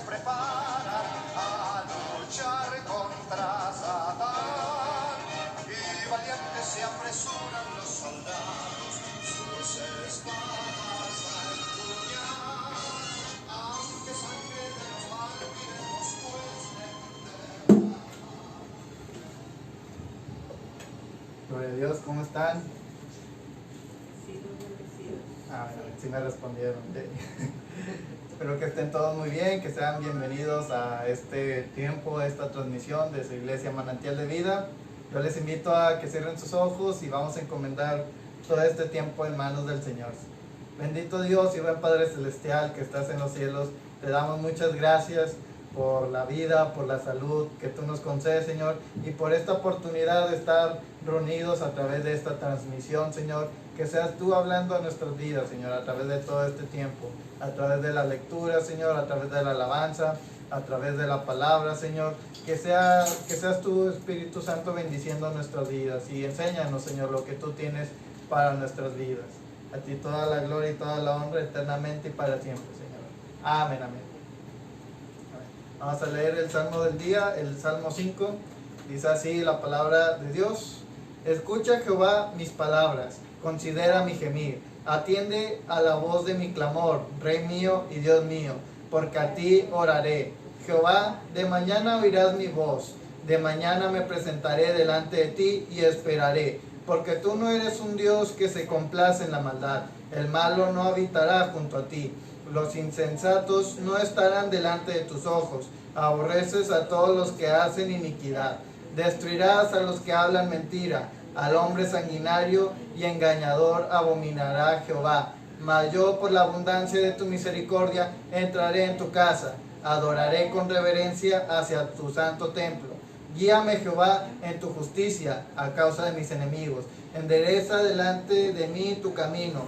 preparan a luchar contra Satán. Y valientes se apresuran los soldados, sus espadas a empuñar, aunque sangre de los mártires nos cueste. Gloria a Dios, ¿cómo están? Sí, bendecidos. Sí me respondieron. Espero que estén todos muy bien, que sean bienvenidos a este tiempo, a esta transmisión de su iglesia Manantial de Vida. Yo les invito a que cierren sus ojos y vamos a encomendar todo este tiempo en manos del Señor. Bendito Dios y buen Padre Celestial que estás en los cielos, te damos muchas gracias por la vida, por la salud que tú nos concedes, Señor, y por esta oportunidad de estar reunidos a través de esta transmisión, Señor. Que seas tú hablando a nuestras vidas, Señor, a través de todo este tiempo, a través de la lectura, Señor, a través de la alabanza, a través de la palabra, Señor. Que seas tú, Espíritu Santo, bendiciendo nuestras vidas y enséñanos, Señor, lo que tú tienes para nuestras vidas. A ti toda la gloria y toda la honra eternamente y para siempre, Señor. Amén, amén. Vamos a leer el Salmo del día, el Salmo 5. Dice así la palabra de Dios. Escucha, Jehová, mis palabras, considera mi gemir. Atiende a la voz de mi clamor, Rey mío y Dios mío, porque a ti oraré. Jehová, de mañana oirás mi voz, de mañana me presentaré delante de ti y esperaré, porque tú no eres un Dios que se complace en la maldad. El malo no habitará junto a ti. Los insensatos no estarán delante de tus ojos. Aborreces a todos los que hacen iniquidad. Destruirás a los que hablan mentira. Al hombre sanguinario y engañador abominará Jehová. Mas yo, por la abundancia de tu misericordia, entraré en tu casa. Adoraré con reverencia hacia tu santo templo. Guíame, Jehová, en tu justicia a causa de mis enemigos. Endereza delante de mí tu camino.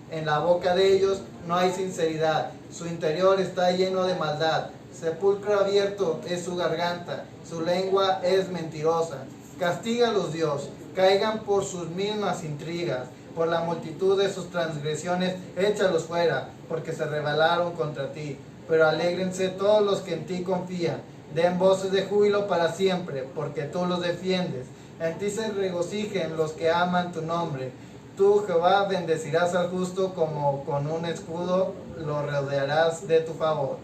En la boca de ellos no hay sinceridad, su interior está lleno de maldad. Sepulcro abierto es su garganta, su lengua es mentirosa. Castígalos, Dios, caigan por sus mismas intrigas. Por la multitud de sus transgresiones, échalos fuera, porque se rebelaron contra ti. Pero alégrense todos los que en ti confían. Den voces de júbilo para siempre, porque tú los defiendes. En ti se regocijen los que aman tu nombre. Tú, Jehová, bendecirás al justo como con un escudo, lo rodearás de tu favor.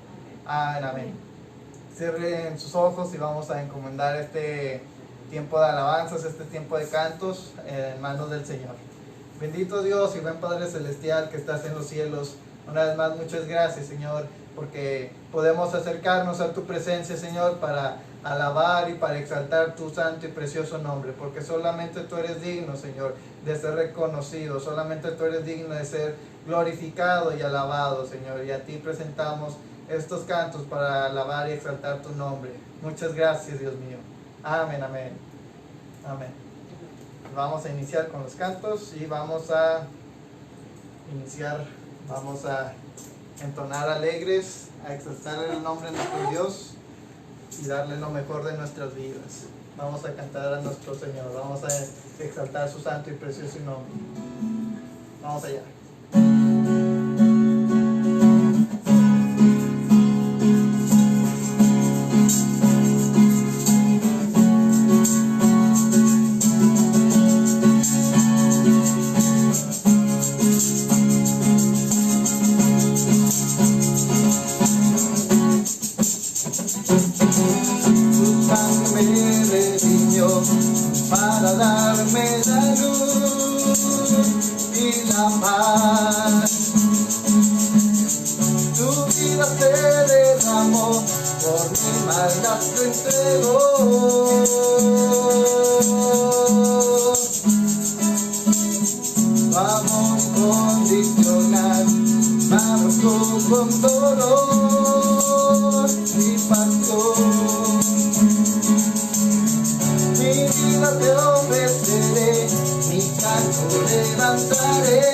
Amén, amén. Cierren sus ojos y vamos a encomendar este tiempo de alabanzas, este tiempo de cantos en manos del Señor. Bendito Dios y buen Padre Celestial que estás en los cielos. Una vez más, muchas gracias, Señor, porque podemos acercarnos a tu presencia, Señor, para alabar y para exaltar tu santo y precioso nombre, porque solamente tú eres digno, Señor, de ser reconocido, solamente tú eres digno de ser glorificado y alabado, Señor, y a ti presentamos estos cantos para alabar y exaltar tu nombre. Muchas gracias, Dios mío. Amén, amén. Amén. Vamos a iniciar con los cantos y vamos a entonar alegres, a exaltar el nombre de nuestro Dios y darle lo mejor de nuestras vidas. Vamos a cantar a nuestro Señor, vamos a exaltar su santo y precioso nombre. Vamos allá. Para darme la luz y la paz, tu vida se derramó, por mi maldad se entregó. Tu amor incondicional me abrazó con dolor y pasión. Mi vida te ofreceré, mi canto levantaré.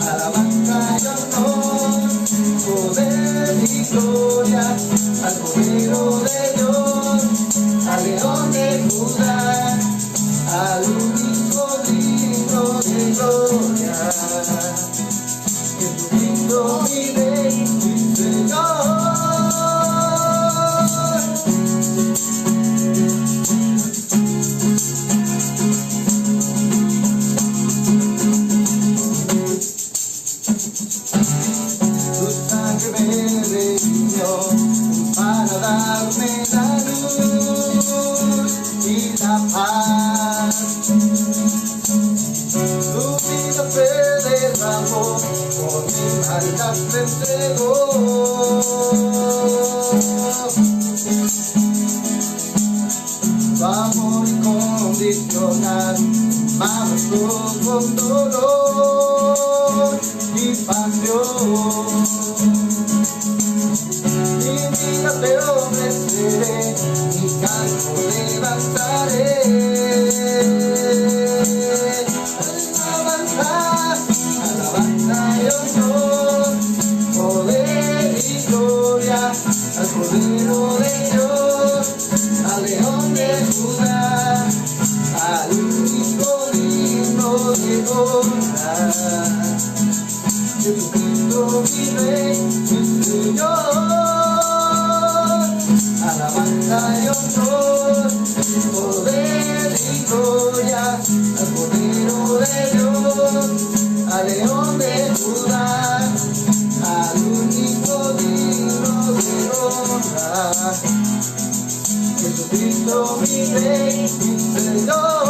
Alabanza y honor, poder y gloria al poderoso. Jesucristo mi Rey, mi Señor. Tu sangre me redimió para darme la luz y la paz. Tu vida se derramó, por mi maldad se entregó. Tu amor incondicional me abrazó con dolor y pasión. Mi vida te ofreceré, mi canto levantaré. Alabanza, alabanza y honor, poder y gloria al Cordero de Dios, al León de Judá, al único digno de honra. Jesucristo mi Rey, mi Señor. Alabanza y honor, poder y gloria al Cordero de Dios, al León de Judá, al único digno de honra. Jesucristo mi Rey, mi Señor.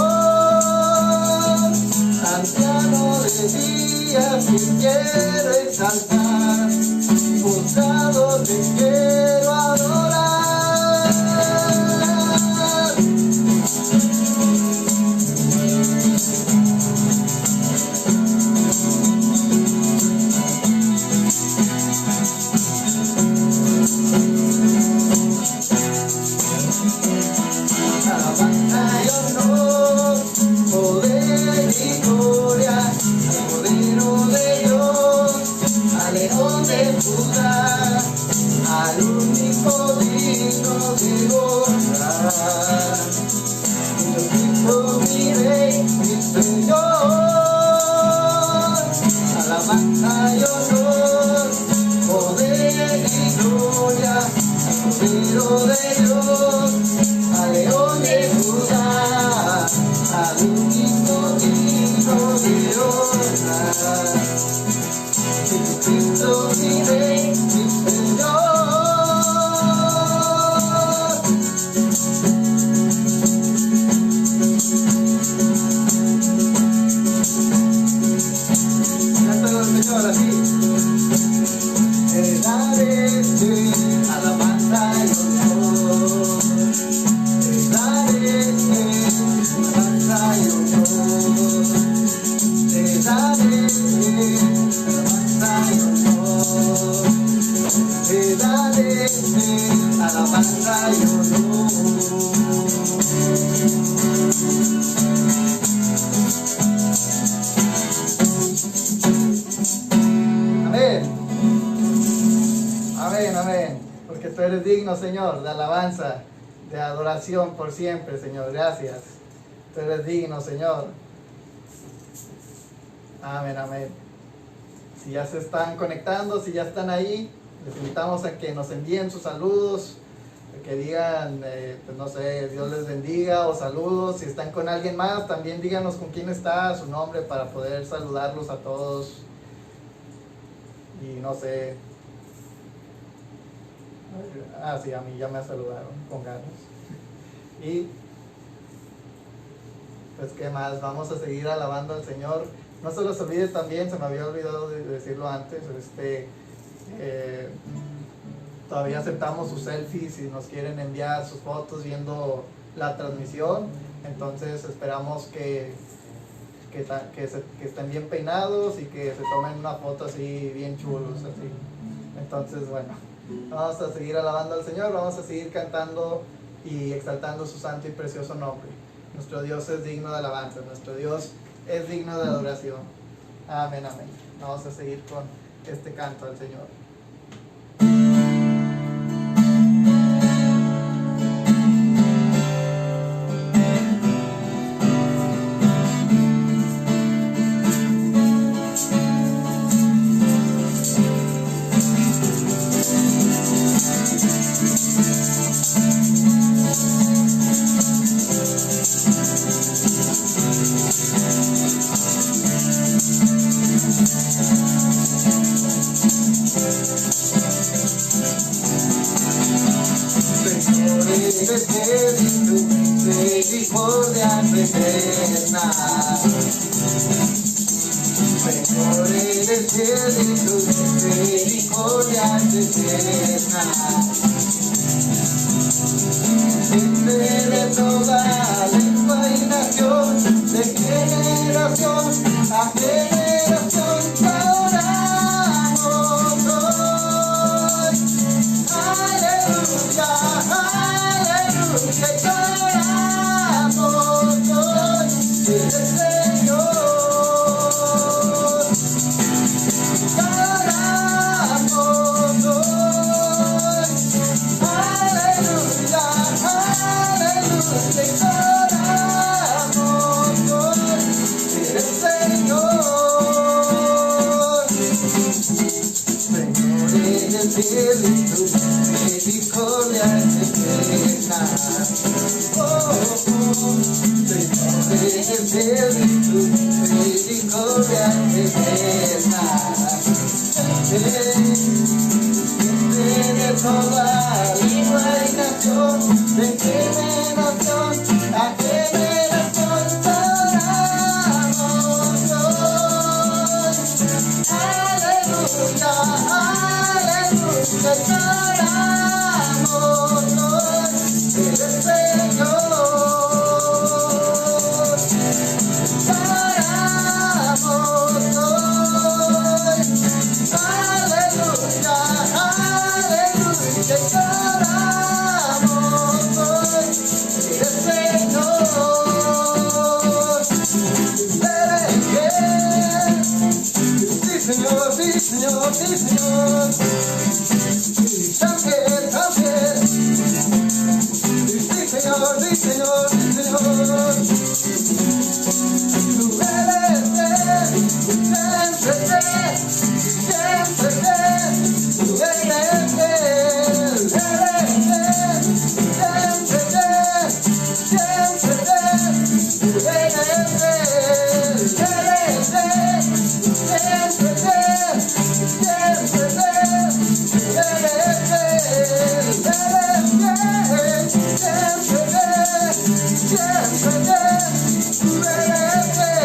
Anciano de días te quiero exaltar, postrado te quiero adorar. Alabanza y honor, poder y gloria al Cordero de Dios, al León de Judá, al único digno de honra. Jesucristo mi Rey, mi Señor. Alabanza y honor, poder y gloria al Cordero de Dios, al León de Judá, al único digno de honra. Jesucristo mi Rey, mi Señor. Cántalo al Señor así. Daré alabanza y honor. Daré alabanza y honor. Te daré alabanza y honor. Te daré alabanza y honor. Amén. Amén, amén. Porque tú eres digno, Señor, de alabanza, de adoración por siempre, Señor. Gracias. Tú eres digno, Señor. Amén, amén. Si ya se están conectando, si ya están ahí, les invitamos a que nos envíen sus saludos, que digan, pues no sé, Dios les bendiga o saludos. Si están con alguien más, también díganos con quién está, su nombre, para poder saludarlos a todos. Y no sé. Ah, sí, a mí ya me saludaron con ganas. Y pues qué más, vamos a seguir alabando al Señor. No se los olvide también, se me había olvidado de decirlo antes, todavía aceptamos sus selfies si nos quieren enviar sus fotos viendo la transmisión. Entonces esperamos que estén bien peinados y que se tomen una foto así bien chulos así. Entonces bueno, vamos a seguir alabando al Señor, vamos a seguir cantando y exaltando su santo y precioso nombre. Nuestro Dios es digno de alabanza, nuestro Dios es digno de adoración. Amén, amén. Vamos a seguir con este canto al Señor. misericordias eternas. Señor, eres fiel y tus misericordias eternas. Siempre de toda lengua y nación, de generación a generación te adoramos hoy. Aleluya, aleluya, te adoramos hoy. Eres Señor. Te adoramos hoy. Aleluya, aleluya, te adoramos hoy. Eres Señor. Señor, eres fiel y tu misericordia es eterna. Oh, Señor, eres fiel y tu misericordia es eterna. De toda lengua y nación, de generación a generación te adoramos hoy. Aleluya, aleluya, te adoramos hoy. Eres Señor. Te adoramos hoy. Aleluya, aleluya, te adoramos hoy. Eres Señor. Eres fiel. Sí, Señor, sí, Señor, sí, Señor. Tan fiel, tan fiel. Sí, Señor, sí, Señor, sí, Señor. Tú eres fiel, siempre fiel, siempre fiel. Tú eres fiel, siempre fiel, siempre fiel. Tú eres fiel, siempre fiel, siempre fiel. Tú eres fiel, siempre fiel, siempre fiel. Tú eres fiel.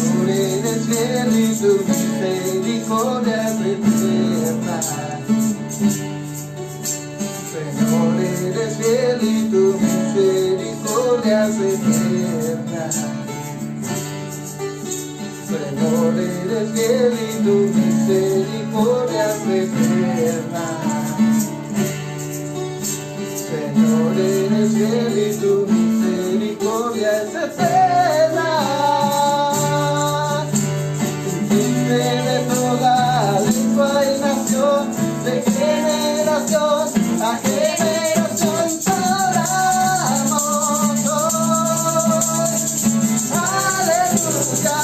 Tú eres fiel y tu misericordia es eterna. Señor, eres fiel y tu misericordia es eterna. Señor, eres fiel y tu misericordia es eterna. Señor, eres fiel y tu misericordia es eterna. Siempre de toda lengua y nación, de generación a generación te adoramos hoy. Aleluya,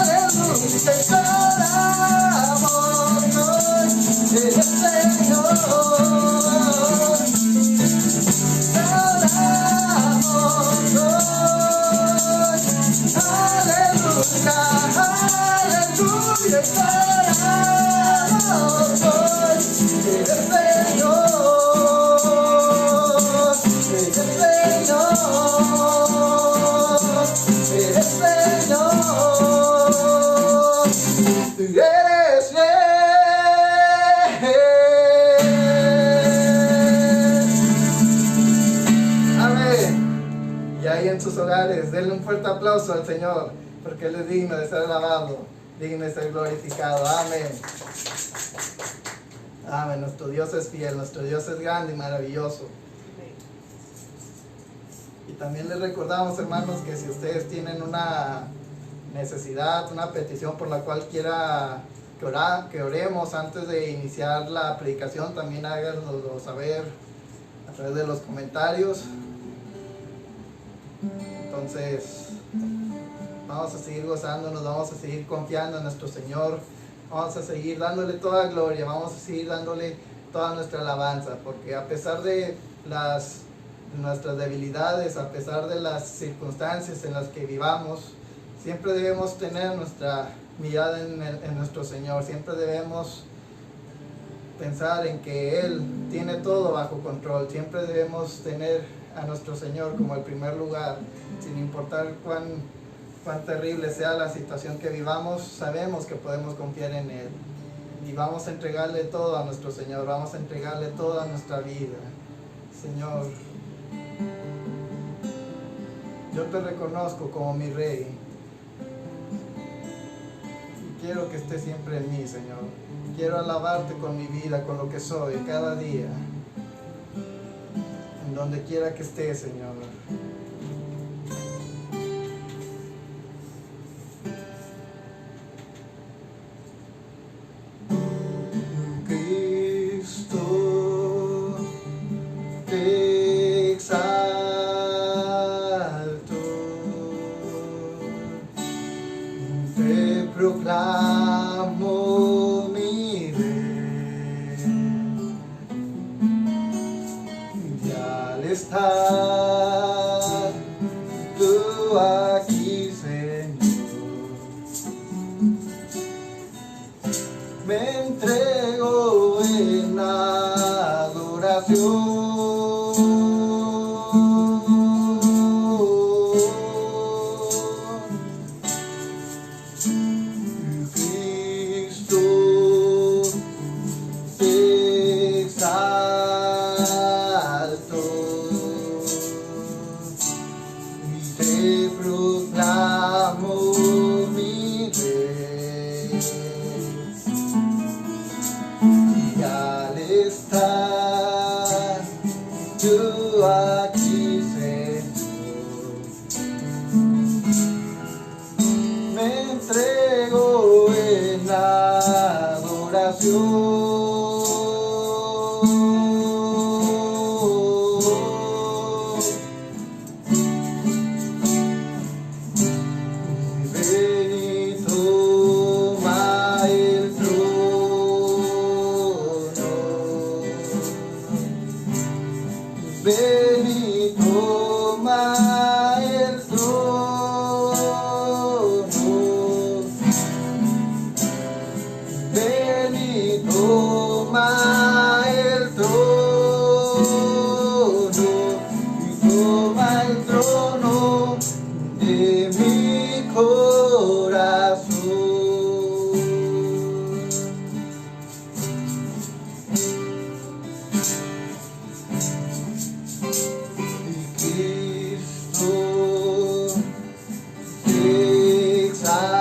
aleluya, te adoramos hoy. Eres Señor. Te adoramos hoy. Aleluya, aleluya, te adoramos hoy. Eres Señor. Eres Señor. Eres Señor. Tú eres fiel. Amén. Y ahí en sus hogares, denle un fuerte aplauso al Señor, porque Él es digno de ser alabado, digno de ser glorificado. Amén. Amén. Nuestro Dios es fiel, nuestro Dios es grande y maravilloso. Y también les recordamos, hermanos, que si ustedes tienen una necesidad, una petición por la cual quiera que oremos antes de iniciar la predicación, también háganoslo saber a través de los comentarios. Entonces, vamos a seguir gozándonos, vamos a seguir confiando en nuestro Señor, vamos a seguir dándole toda gloria, vamos a seguir dándole toda nuestra alabanza, porque a pesar de nuestras debilidades, a pesar de las circunstancias en las que vivamos, siempre debemos tener nuestra mirada en nuestro Señor, siempre debemos pensar en que Él tiene todo bajo control, siempre debemos tener a nuestro Señor como el primer lugar, sin importar cuán terrible sea la situación que vivamos, sabemos que podemos confiar en Él. Y vamos a entregarle todo a nuestro Señor, vamos a entregarle toda nuestra vida. Señor, yo te reconozco como mi Rey. Y quiero que estés siempre en mí, Señor. Quiero alabarte con mi vida, con lo que soy, cada día. En donde quiera que estés, Señor. Cristo, te exalto, te proclamo mi Rey, y al estar tú aquí, Señor, me entrego en adoración. Cristo, te exalto y te proclamo mi Rey. Y al estar yo aquí, Señor, me entrego en adoración. Ven y toma el trono. Ven y toma el trono. Ven y toma el trono. Y toma el trono de mi corazón. Y Cristo, te exalto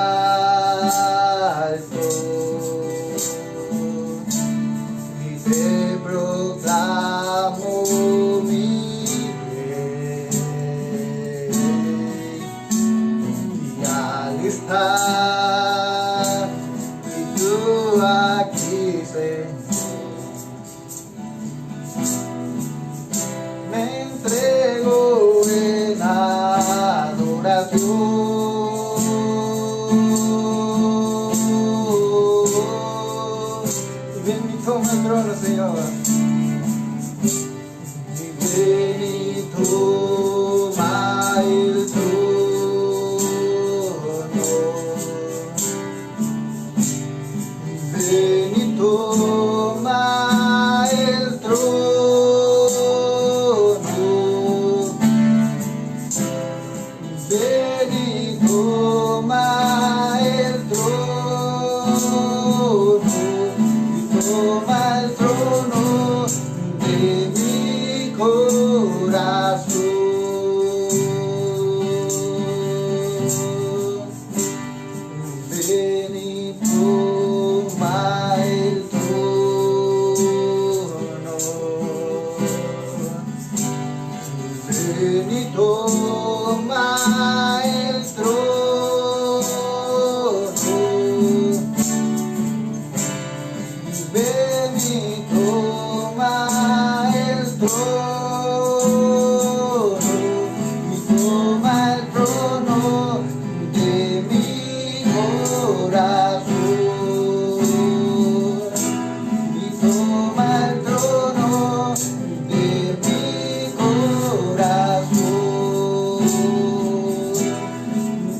y te proclamo mi Rey. Y al estar tú aquí, Señor, me entrego en adoración. Ven y toma el trono, Señor. Ven y toma el trono. Ven y toma el trono. Ven y toma el trono. Y toma el trono de mi corazón. Ven y toma el trono. Ven y toma el trono. Ven y toma el trono. Y toma el trono de mi corazón. Y toma el trono de mi corazón.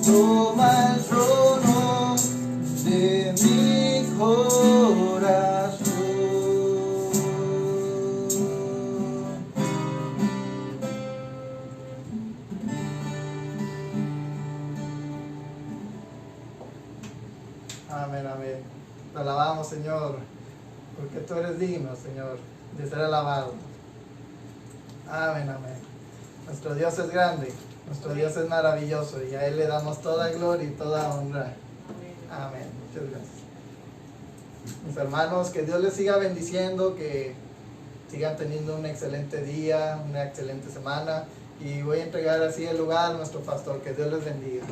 Toma el trono de mi corazón. Te alabamos, Señor, porque tú eres digno, Señor, de ser alabado. Amén, amén. Nuestro Dios es grande, nuestro Dios es maravilloso y a Él le damos toda gloria y toda honra. Amén. Muchas gracias. Mis hermanos, que Dios les siga bendiciendo, que sigan teniendo un excelente día, una excelente semana. Y voy a entregar así el lugar a nuestro pastor. Que Dios les bendiga.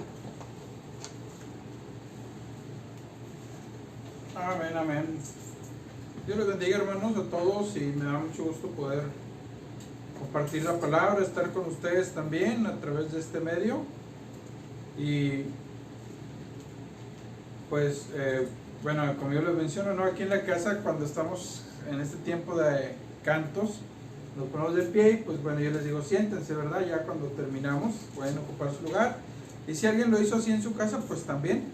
Amén, amén. Dios les bendiga, hermanos, a todos, y me da mucho gusto poder compartir la palabra, estar con ustedes también a través de este medio. Y pues, bueno, como yo les menciono, ¿no? Aquí en la casa, cuando estamos en este tiempo de cantos, nos ponemos de pie y pues bueno, yo les digo, siéntense, ¿verdad? Ya cuando terminamos pueden ocupar su lugar. Y si alguien lo hizo así en su casa, pues también,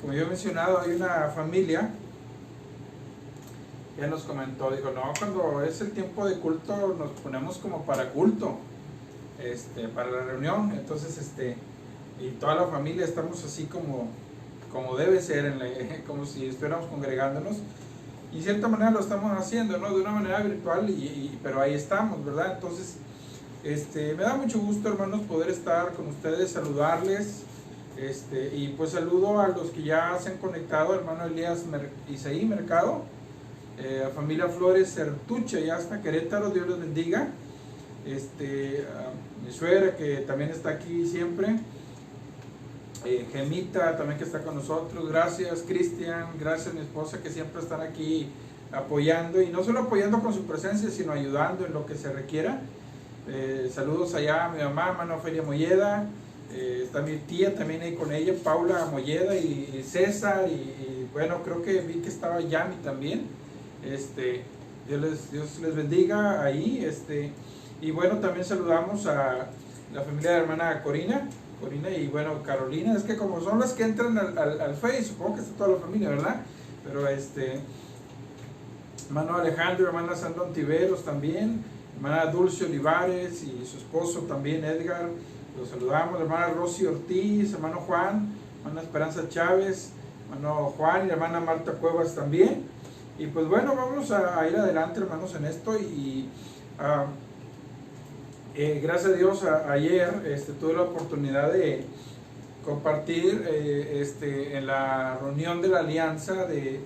como yo he mencionado, hay una familia, ya nos comentó, dijo, no, cuando es el tiempo de culto nos ponemos como para culto, para la reunión. Entonces, y toda la familia estamos así como debe ser, como si estuviéramos congregándonos. Y de cierta manera lo estamos haciendo, ¿no? De una manera virtual, pero ahí estamos, ¿verdad? Entonces, me da mucho gusto, hermanos, poder estar con ustedes, saludarles. Y pues saludo a los que ya se han conectado, hermano Elías Isaí Mercado, a familia Flores Certuche, ya hasta Querétaro, Dios les bendiga. A mi suegra que también está aquí siempre, Gemita también que está con nosotros, gracias Cristian, gracias mi esposa que siempre están aquí apoyando, y no solo apoyando con su presencia, sino ayudando en lo que se requiera. Saludos allá a mi mamá, hermano Ofelia Molleda. Está mi tía también ahí con ella, Paula Molleda, y César, y bueno, creo que vi que estaba Yami también. Dios les bendiga ahí. Y bueno, también saludamos a la familia de la hermana Corina y bueno, Carolina. Es que como son las que entran al Face, supongo que está toda la familia, ¿verdad? Pero hermano Alejandro, hermana Sandra Ontiveros también, hermana Dulce Olivares y su esposo también, Edgar. Los saludamos, hermana Rosy Ortiz, hermano Juan, hermana Esperanza Chávez, hermano Juan y la hermana Marta Cuevas también. Y pues bueno, vamos a ir adelante, hermanos, en esto. Gracias a Dios, ayer tuve la oportunidad de compartir en la reunión de la Alianza de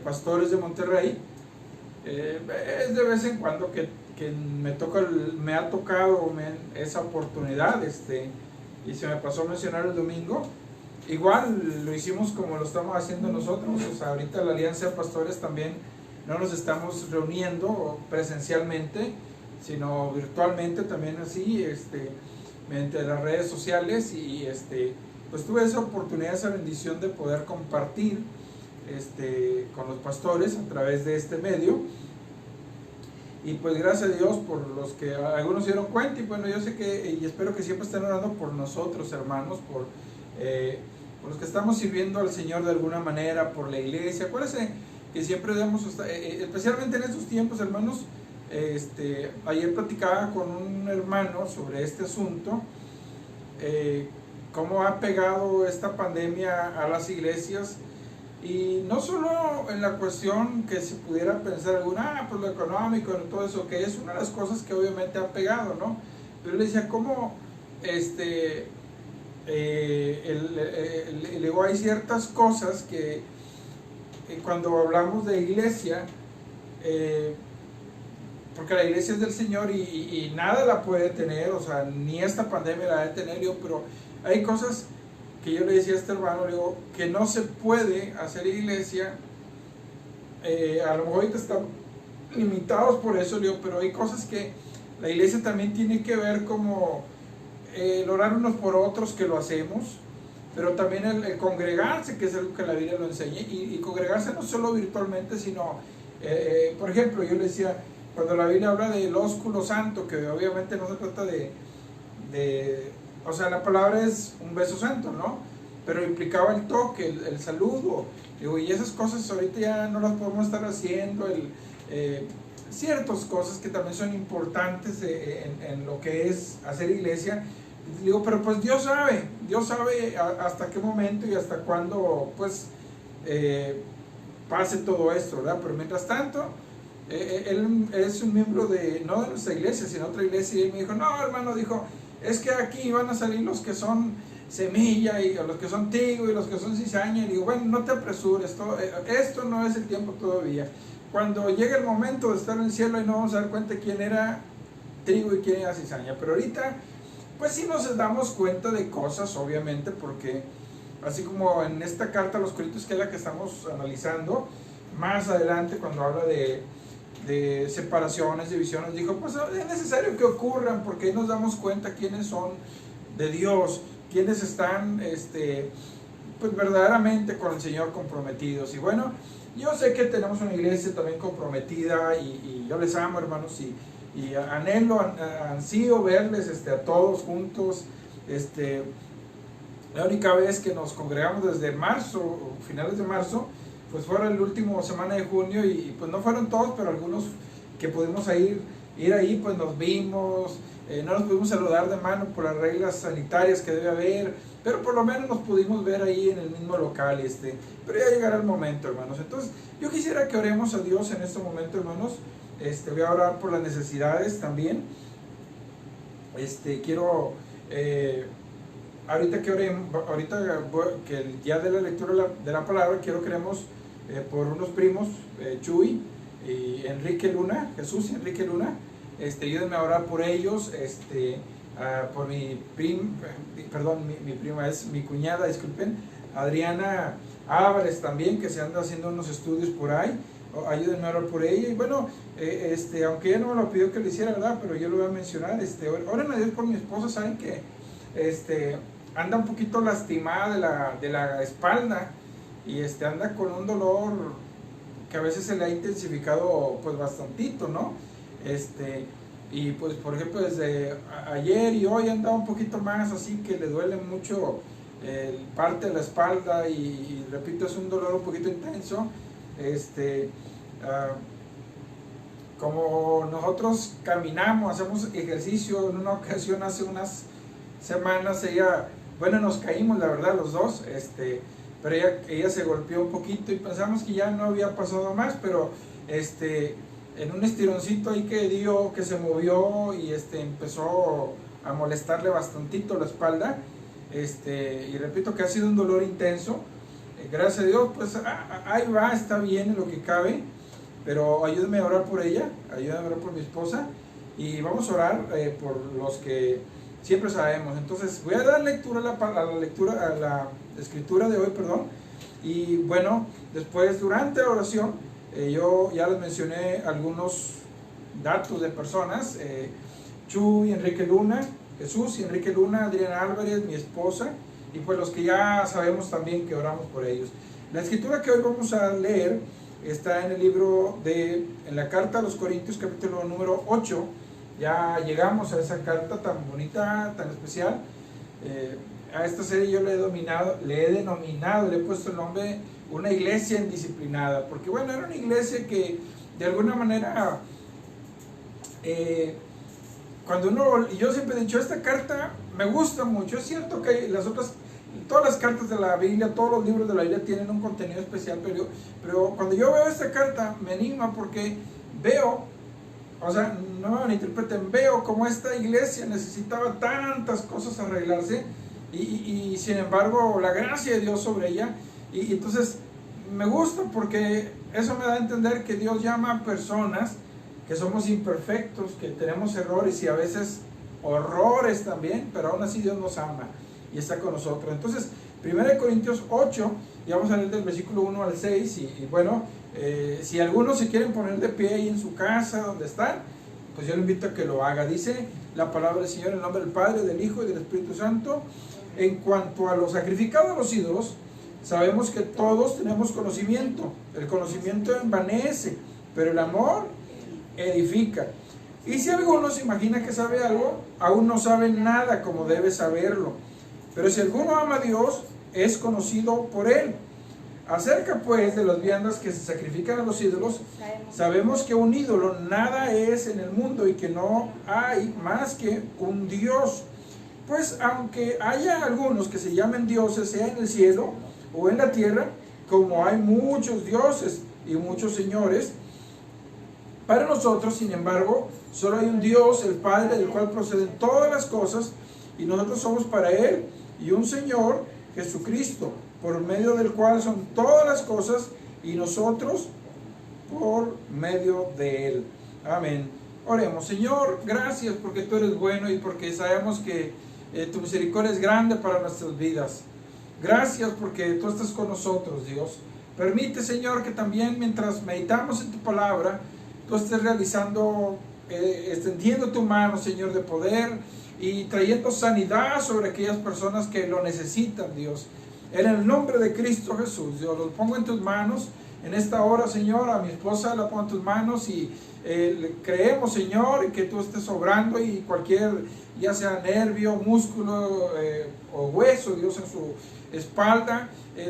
Pastores de Monterrey. Es de vez en cuando que me ha tocado esa oportunidad, y se me pasó a mencionar el domingo. Igual lo hicimos como lo estamos haciendo nosotros. O sea, ahorita la Alianza de Pastores también no nos estamos reuniendo presencialmente, sino virtualmente también, así, mediante las redes sociales. Y pues tuve esa oportunidad, esa bendición de poder compartir con los pastores a través de este medio. Y pues gracias a Dios por los que algunos se dieron cuenta. Y bueno, yo sé que, y espero que siempre estén orando por nosotros, hermanos, por los que estamos sirviendo al Señor de alguna manera, por la iglesia. Acuérdense que siempre debemos, especialmente en estos tiempos, hermanos. Ayer platicaba con un hermano sobre este asunto, cómo ha pegado esta pandemia a las iglesias. Y no solo en la cuestión que se pudiera pensar pues lo económico, todo eso, que es una de las cosas que obviamente ha pegado, ¿no? Pero le decía, ¿cómo luego hay ciertas cosas que cuando hablamos de iglesia, porque la iglesia es del Señor y nada la puede tener, o sea, ni esta pandemia la debe tener, pero hay cosas que yo le decía a este hermano, le digo, que no se puede hacer iglesia. A lo mejor ahorita están limitados por eso, le digo, pero hay cosas que la iglesia también tiene que ver, como el orar unos por otros, que lo hacemos, pero también el congregarse, que es algo que la Biblia lo enseña, y congregarse no solo virtualmente, sino, por ejemplo, yo le decía, cuando la Biblia habla del ósculo santo, que obviamente no se trata o sea, la palabra es un beso santo, ¿no? Pero implicaba el toque, el saludo. Digo, y esas cosas ahorita ya no las podemos estar haciendo. Ciertas cosas que también son importantes en lo que es hacer iglesia. Digo, pero pues Dios sabe hasta qué momento y hasta cuándo, pues, pase todo esto, ¿verdad? Pero mientras tanto, él es un miembro no de nuestra iglesia, sino de otra iglesia, y él me dijo, no, hermano, dijo, es que aquí van a salir los que son semilla, y los que son trigo, y los que son cizaña. Y digo, bueno, no te apresures, esto no es el tiempo todavía. Cuando llegue el momento de estar en el cielo, ahí nos vamos a dar cuenta quién era trigo y quién era cizaña. Pero ahorita, pues sí nos damos cuenta de cosas, obviamente, porque así como en esta carta a los Corintios, que es la que estamos analizando, más adelante cuando habla de separaciones, divisiones, dijo, pues es necesario que ocurran, porque ahí nos damos cuenta quiénes son de Dios, quiénes están pues verdaderamente con el Señor comprometidos. Y bueno, yo sé que tenemos una iglesia también comprometida, y yo les amo, hermanos, y ansío verles a todos juntos. La única vez que nos congregamos desde marzo, finales de marzo, pues fue la última semana de junio, y pues no fueron todos, pero algunos que pudimos ir ahí, pues nos vimos. No nos pudimos saludar de mano por las reglas sanitarias que debe haber, pero por lo menos nos pudimos ver ahí en el mismo local. Pero ya llegará el momento, hermanos. Entonces yo quisiera que oremos a Dios en este momento, hermanos. Voy a orar por las necesidades también. Quiero ahorita que el día de la lectura de la palabra, quiero que oremos por unos primos, Chuy y Enrique Luna, Jesús y Enrique Luna. Ayúdenme a orar por ellos, por mi prima es mi cuñada, disculpen, Adriana Álvarez también, que se anda haciendo unos estudios por ahí. Ayúdenme a orar por ella. Y bueno, aunque ella no me lo pidió que lo hiciera, ¿verdad? Pero yo lo voy a mencionar. Oren a Dios por mi esposa. Saben que anda un poquito lastimada de la espalda, y anda con un dolor que a veces se le ha intensificado pues bastantito, ¿no? Y pues por ejemplo desde ayer y hoy anda un poquito más, así que le duele mucho parte de la espalda, y repito, es un dolor un poquito intenso. Como nosotros caminamos, hacemos ejercicio, en una ocasión hace unas semanas nos caímos, la verdad, los dos, pero ella se golpeó un poquito, y pensamos que ya no había pasado más, pero en un estironcito ahí que se movió, y empezó a molestarle bastantito la espalda, y repito que ha sido un dolor intenso. Gracias a Dios, pues ahí va, está bien en lo que cabe, pero ayúdenme a orar por ella, ayúdenme a orar por mi esposa, y vamos a orar por los que siempre sabemos. Entonces voy a dar lectura a la escritura de hoy, perdón, y bueno, después durante la oración, yo ya les mencioné algunos datos de personas, Chuy, Enrique Luna, Jesús y Enrique Luna, Adriana Álvarez, mi esposa, y pues los que ya sabemos también que oramos por ellos. La escritura que hoy vamos a leer está en el libro en la carta a los Corintios, capítulo número 8. Ya llegamos a esa carta tan bonita, tan especial. A esta serie yo le he puesto el nombre Una iglesia indisciplinada, porque bueno, era una iglesia que de alguna manera, yo siempre he dicho, esta carta me gusta mucho. Es cierto que todas las cartas de la Biblia, todos los libros de la Biblia tienen un contenido especial, pero cuando yo veo esta carta me anima, porque veo, no me malinterpreten, veo como esta iglesia necesitaba tantas cosas arreglarse, y sin embargo la gracia de Dios sobre ella, y entonces me gusta, porque eso me da a entender que Dios llama a personas que somos imperfectos, que tenemos errores y a veces horrores también, pero aún así Dios nos ama y está con nosotros. Entonces 1 Corintios 8, y vamos a leer del versículo 1 al 6, y bueno, si algunos se quieren poner de pie ahí en su casa donde están, pues yo le invito a que lo haga. Dice la palabra del Señor en el nombre del Padre, del Hijo y del Espíritu Santo. En cuanto a lo sacrificado a los ídolos, sabemos que todos tenemos conocimiento. El conocimiento envanece, pero el amor edifica. Y si alguno se imagina que sabe algo, aún no sabe nada como debe saberlo. Pero si alguno ama a Dios, es conocido por Él. Acerca pues de las viandas que se sacrifican a los ídolos, sabemos que un ídolo nada es en el mundo, y que no hay más que un Dios. Pues aunque haya algunos que se llamen dioses, sea en el cielo o en la tierra, como hay muchos dioses y muchos señores, para nosotros, sin embargo, solo hay un Dios, el Padre, del cual proceden todas las cosas, y nosotros somos para Él, y un Señor, Jesucristo, por medio del cual son todas las cosas, y nosotros por medio de Él. Amén. Oremos. Señor, gracias porque tú eres bueno y porque sabemos que tu misericordia es grande para nuestras vidas. Gracias porque tú estás con nosotros, Dios. Permite, Señor, que también mientras meditamos en tu palabra, tú estés realizando, extendiendo tu mano, Señor, de poder y trayendo sanidad sobre aquellas personas que lo necesitan, Dios. En el nombre de Cristo Jesús, Dios, los pongo en tus manos. En esta hora, Señor, a mi esposa la pongo en tus manos y creemos, Señor, que tú estés obrando y cualquier, ya sea nervio, músculo o hueso, Dios, en su espalda,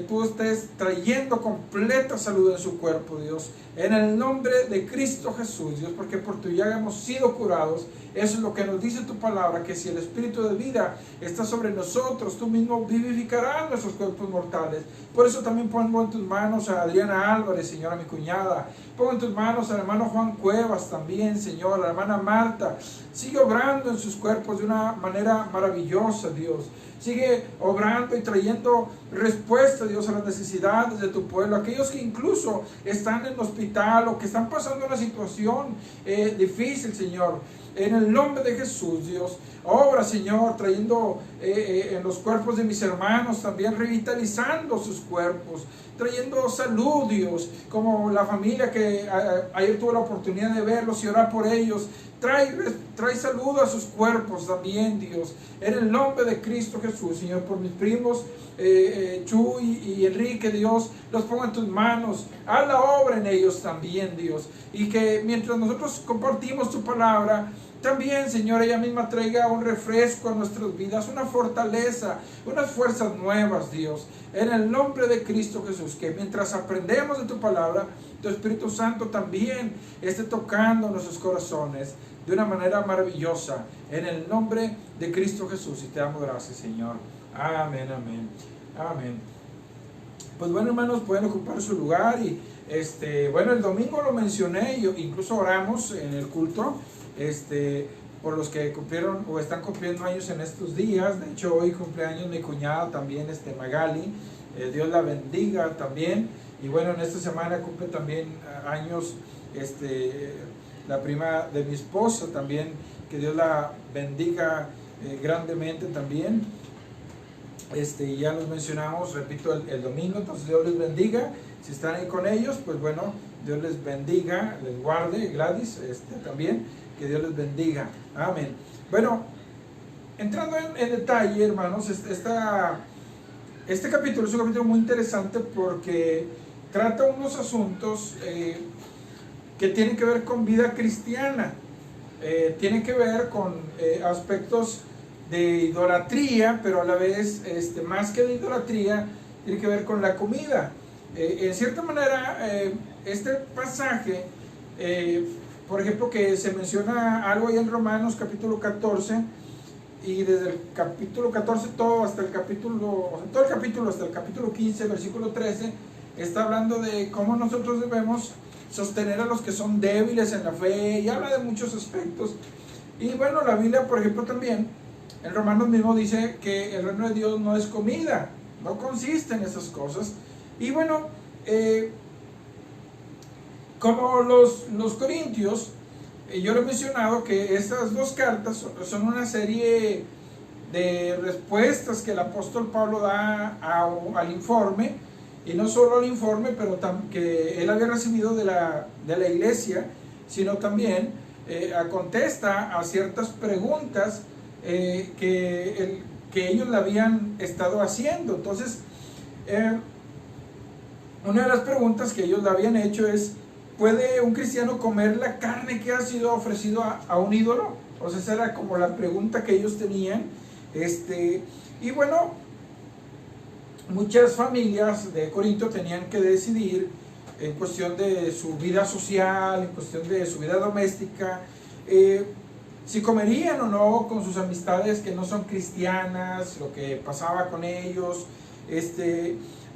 tú estés trayendo completa salud en su cuerpo, Dios. En el nombre de Cristo Jesús, Dios, porque por tu llaga hemos sido curados. Eso es lo que nos dice tu palabra, que si el Espíritu de vida está sobre nosotros, tú mismo vivificarás nuestros cuerpos mortales. Por eso también pongo en tus manos a Adriana Álvarez, Señor, a mi cuñada. Pongo en tus manos al hermano Juan Cuevas también, Señor, a la hermana Marta. Sigue obrando en sus cuerpos de una manera maravillosa, Dios. Sigue obrando y trayendo respuesta, Dios, a las necesidades de tu pueblo. Aquellos que incluso están en hospital o que están pasando una situación difícil, Señor. En el nombre de Jesús, Dios, obra, Señor, trayendo en los cuerpos de mis hermanos, también revitalizando sus cuerpos, trayendo salud, Dios, como la familia que ayer tuve la oportunidad de verlos y orar por ellos. Trae salud a sus cuerpos también, Dios, en el nombre de Cristo Jesús, Señor, por mis primos Chuy y Enrique, Dios, los pongo en tus manos. Haz la obra en ellos también, Dios, y que mientras nosotros compartimos tu palabra, también, Señor, ella misma traiga un refresco a nuestras vidas, una fortaleza, unas fuerzas nuevas, Dios, en el nombre de Cristo Jesús, que mientras aprendemos de tu palabra, tu Espíritu Santo también esté tocando nuestros corazones de una manera maravillosa, en el nombre de Cristo Jesús, y te damos gracias, Señor. Amén, amén, amén. Pues bueno, hermanos, pueden ocupar su lugar y bueno, el domingo lo mencioné, incluso oramos en el culto, por los que cumplieron o están cumpliendo años en estos días. De hecho, hoy cumpleaños mi cuñada también, Magali, Dios la bendiga también. Y bueno, en esta semana cumple también años la prima de mi esposa también, que Dios la bendiga grandemente también. Ya los mencionamos, repito, el domingo. Entonces Dios les bendiga. Si están ahí con ellos, pues bueno, Dios les bendiga, les guarde. Gladys también, que Dios les bendiga. Amén. Bueno, entrando en detalle, hermanos, este capítulo es un capítulo muy interesante porque trata unos asuntos que tienen que ver con vida cristiana, tienen que ver con aspectos de idolatría, pero a la vez, más que de idolatría, tiene que ver con la comida. En cierta manera, este pasaje, por ejemplo, que se menciona algo ahí en Romanos capítulo 14, y desde el capítulo 14 todo el capítulo hasta el capítulo 15, versículo 13, está hablando de cómo nosotros debemos sostener a los que son débiles en la fe, y habla de muchos aspectos. Y bueno, la Biblia, por ejemplo, también en Romanos mismo dice que el reino de Dios no es comida, no consiste en esas cosas. Y bueno, como los Corintios, yo le he mencionado que estas dos cartas son una serie de respuestas que el apóstol Pablo da al informe, y no solo al informe, pero que él había recibido de la iglesia, sino también contesta a ciertas preguntas que ellos le habían estado haciendo. Entonces, una de las preguntas que ellos le habían hecho es: ¿puede un cristiano comer la carne que ha sido ofrecido a un ídolo? O sea, esa era como la pregunta que ellos tenían. Y bueno, muchas familias de Corinto tenían que decidir en cuestión de su vida social, en cuestión de su vida doméstica, si comerían o no con sus amistades que no son cristianas, lo que pasaba con ellos.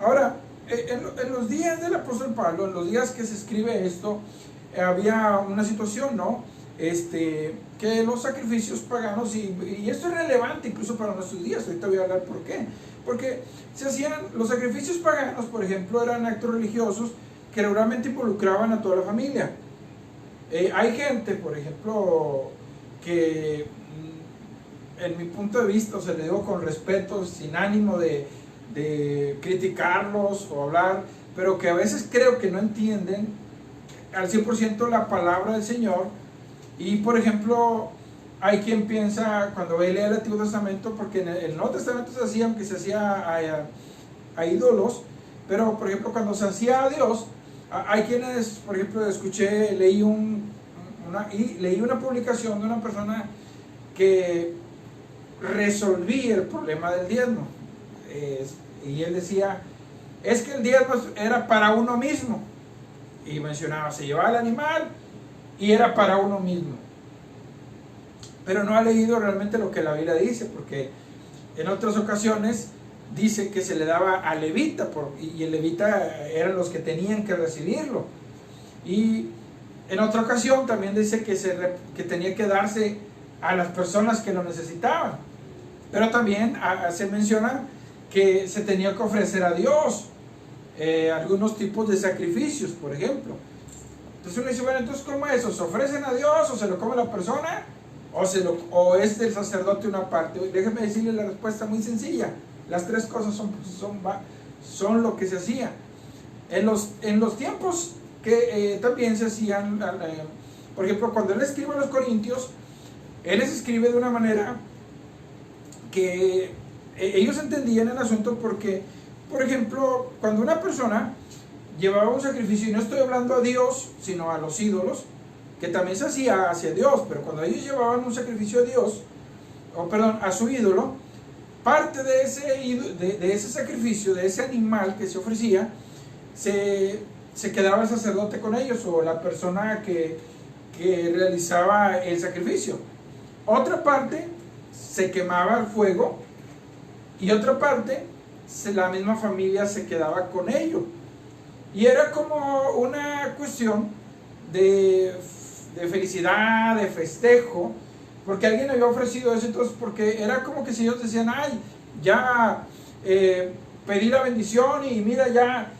Ahora, en los días del apóstol Pablo, en los días que se escribe esto, había una situación, ¿no? Que los sacrificios paganos, y esto es relevante incluso para nuestros días, ahorita voy a hablar por qué. Porque se hacían, los sacrificios paganos, por ejemplo, eran actos religiosos que regularmente involucraban a toda la familia. Hay gente, por ejemplo, que en mi punto de vista, se le digo con respeto, sin ánimo de criticarlos o hablar, pero que a veces creo que no entienden al 100% la palabra del Señor. Y por ejemplo, hay quien piensa cuando ve y lee el Antiguo Testamento, porque en el Nuevo Testamento se hacía, aunque se hacía a ídolos, pero por ejemplo cuando se hacía a Dios, hay quienes, por ejemplo, leí una publicación de una persona que resolvía el problema del diezmo, y él decía, es que el diezmo era para uno mismo, y mencionaba, se llevaba el animal y era para uno mismo, pero no ha leído realmente lo que la Biblia dice, porque en otras ocasiones dice que se le daba a levita, y el levita eran los que tenían que recibirlo, y en otra ocasión también dice que tenía que darse a las personas que lo necesitaban, pero también se menciona que se tenía que ofrecer a Dios algunos tipos de sacrificios, por ejemplo. Entonces uno dice, bueno, entonces ¿cómo es eso? ¿Se ofrecen a Dios o se lo come la persona? ¿O es del sacerdote una parte? Déjeme decirle la respuesta muy sencilla. Las tres cosas son lo que se hacía. En los tiempos que también se hacían, por ejemplo, cuando él escribe a los Corintios, él les escribe de una manera que ellos entendían el asunto, porque, por ejemplo, cuando una persona llevaba un sacrificio, y no estoy hablando a Dios, sino a los ídolos, que también se hacía hacia Dios, pero cuando ellos llevaban un sacrificio a Dios, a su ídolo, parte de ese sacrificio, de ese animal que se ofrecía, se quedaba el sacerdote con ellos, o la persona que realizaba el sacrificio. Otra parte se quemaba al fuego, y otra parte la misma familia se quedaba con ello, y era como una cuestión de felicidad, de festejo, porque alguien había ofrecido eso. Entonces, porque era como que si ellos decían, ay, ya pedí la bendición, y mira, ya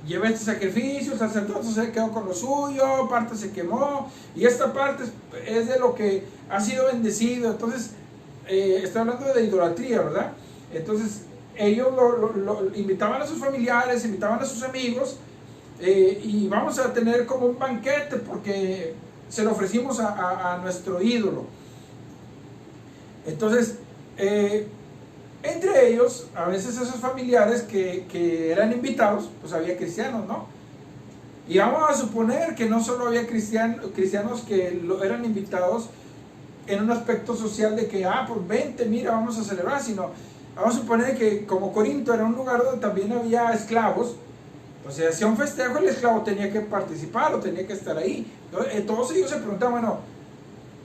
llevé este sacrificio, el sacerdote se quedó con lo suyo, parte se quemó, y esta parte es de lo que ha sido bendecido. Entonces, estoy hablando de idolatría, ¿verdad? Entonces, ellos lo invitaban a sus familiares, invitaban a sus amigos, y vamos a tener como un banquete porque se lo ofrecimos a nuestro ídolo. Entonces, entre ellos, a veces esos familiares que eran invitados, pues había cristianos, ¿no? Y vamos a suponer que no solo había cristianos que eran invitados en un aspecto social de que, pues vente, mira, vamos a celebrar, sino vamos a suponer que como Corinto era un lugar donde también había esclavos, pues se hacía un festejo, el esclavo tenía que participar o tenía que estar ahí. Entonces, todos ellos se preguntaban, bueno,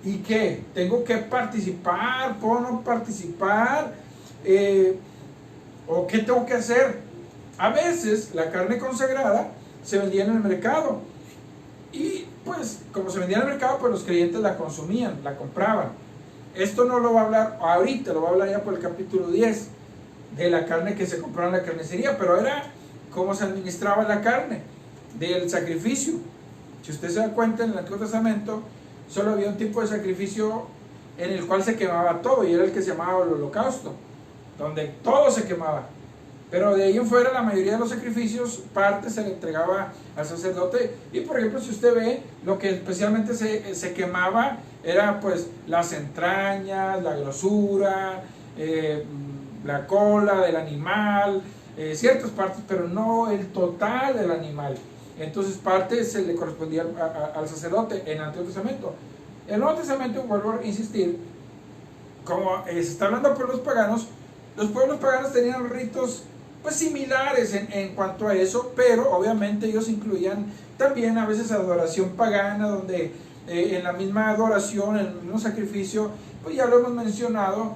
¿y qué? ¿Tengo que participar? ¿Puedo no participar? ¿O qué tengo que hacer? A veces la carne consagrada se vendía en el mercado, y pues como se vendía en el mercado, pues los creyentes la consumían, la compraban. Esto no lo va a hablar ahorita, lo va a hablar ya por el capítulo 10 de la carne que se compraba en la carnicería, pero era cómo se administraba la carne del sacrificio. Si usted se da cuenta, en el Antiguo Testamento solo había un tipo de sacrificio en el cual se quemaba todo, y era el que se llamaba el holocausto, donde todo se quemaba. Pero de ahí en fuera, la mayoría de los sacrificios, parte se le entregaba al sacerdote. Y por ejemplo, si usted ve, lo que especialmente se quemaba era pues las entrañas, la grosura, la cola del animal, ciertas partes, pero no el total del animal. Entonces parte se le correspondía al sacerdote en el Antiguo Testamento. En el Nuevo Testamento, vuelvo a insistir, como se está hablando por los paganos, los pueblos paganos tenían ritos pues similares en cuanto a eso, pero obviamente ellos incluían también a veces adoración pagana, donde en la misma adoración, en el mismo sacrificio, pues ya lo hemos mencionado,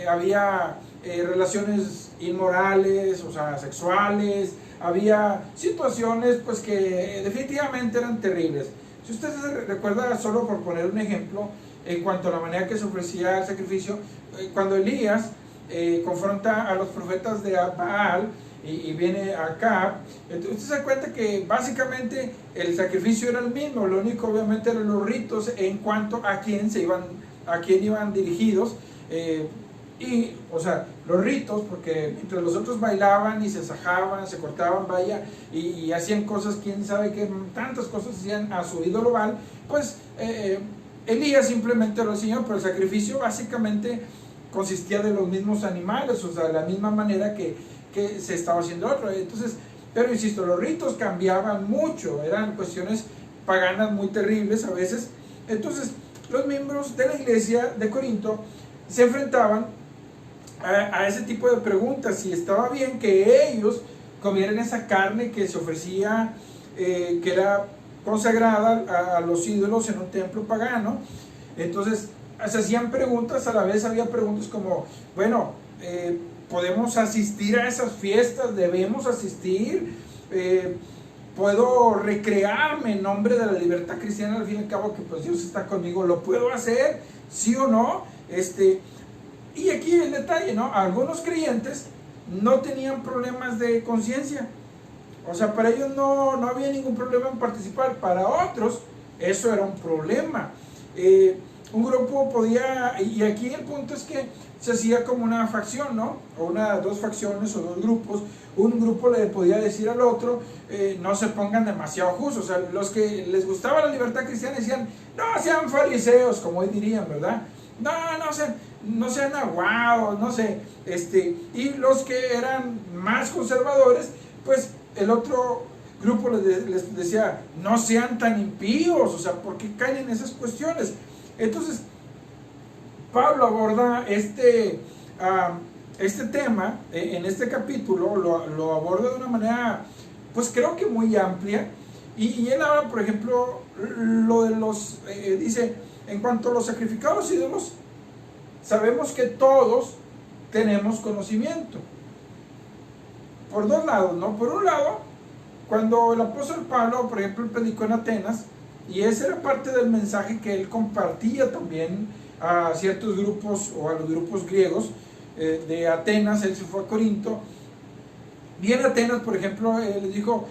había relaciones inmorales, o sea, sexuales, había situaciones pues que definitivamente eran terribles. Si usted se recuerda, solo por poner un ejemplo, en cuanto a la manera que se ofrecía el sacrificio, cuando Elías confronta a los profetas de Baal y viene acá, usted se da cuenta que básicamente el sacrificio era el mismo, lo único obviamente eran los ritos en cuanto a quién iban dirigidos, y, o sea, los ritos, porque mientras los otros bailaban y se sajaban, se cortaban, vaya, y hacían cosas, quién sabe qué, tantas cosas hacían a su ídolo Baal, pues Elías simplemente lo enseñó, pero el sacrificio básicamente consistía de los mismos animales, o sea, de la misma manera que se estaba haciendo otro. Entonces, pero insisto, los ritos cambiaban mucho, eran cuestiones paganas muy terribles a veces. Entonces, los miembros de la iglesia de Corinto se enfrentaban a ese tipo de preguntas, si estaba bien que ellos comieran esa carne que se ofrecía, que era consagrada a los ídolos en un templo pagano. Entonces se hacían preguntas, a la vez había preguntas como, bueno, ¿podemos asistir a esas fiestas? ¿Debemos asistir? ¿Puedo recrearme en nombre de la libertad cristiana? Al fin y al cabo que pues Dios está conmigo, ¿lo puedo hacer? ¿Sí o no? Y aquí el detalle, ¿no? Algunos creyentes no tenían problemas de conciencia. O sea, para ellos no había ningún problema en participar. Para otros, eso era un problema. Un grupo podía, y aquí el punto es que se hacía como una facción, ¿no? O dos facciones o dos grupos. Un grupo le podía decir al otro, no se pongan demasiado justos. O sea, los que les gustaba la libertad cristiana decían, no sean fariseos, como hoy dirían, ¿verdad? No sean aguados, no sé. Y los que eran más conservadores, pues el otro grupo les decía, no sean tan impíos, o sea, ¿por qué caen en esas cuestiones? Entonces, Pablo aborda este tema en este capítulo, lo aborda de una manera, pues creo que muy amplia, y él habla, por ejemplo, lo de dice, en cuanto a los sacrificados ídolos, sabemos que todos tenemos conocimiento. Por dos lados, ¿no? Por un lado, cuando el apóstol Pablo, por ejemplo, predicó en Atenas, y ese era parte del mensaje que él compartía también a ciertos grupos o a los grupos griegos de Atenas, él se fue a Corinto, y en Atenas, por ejemplo, les dijo,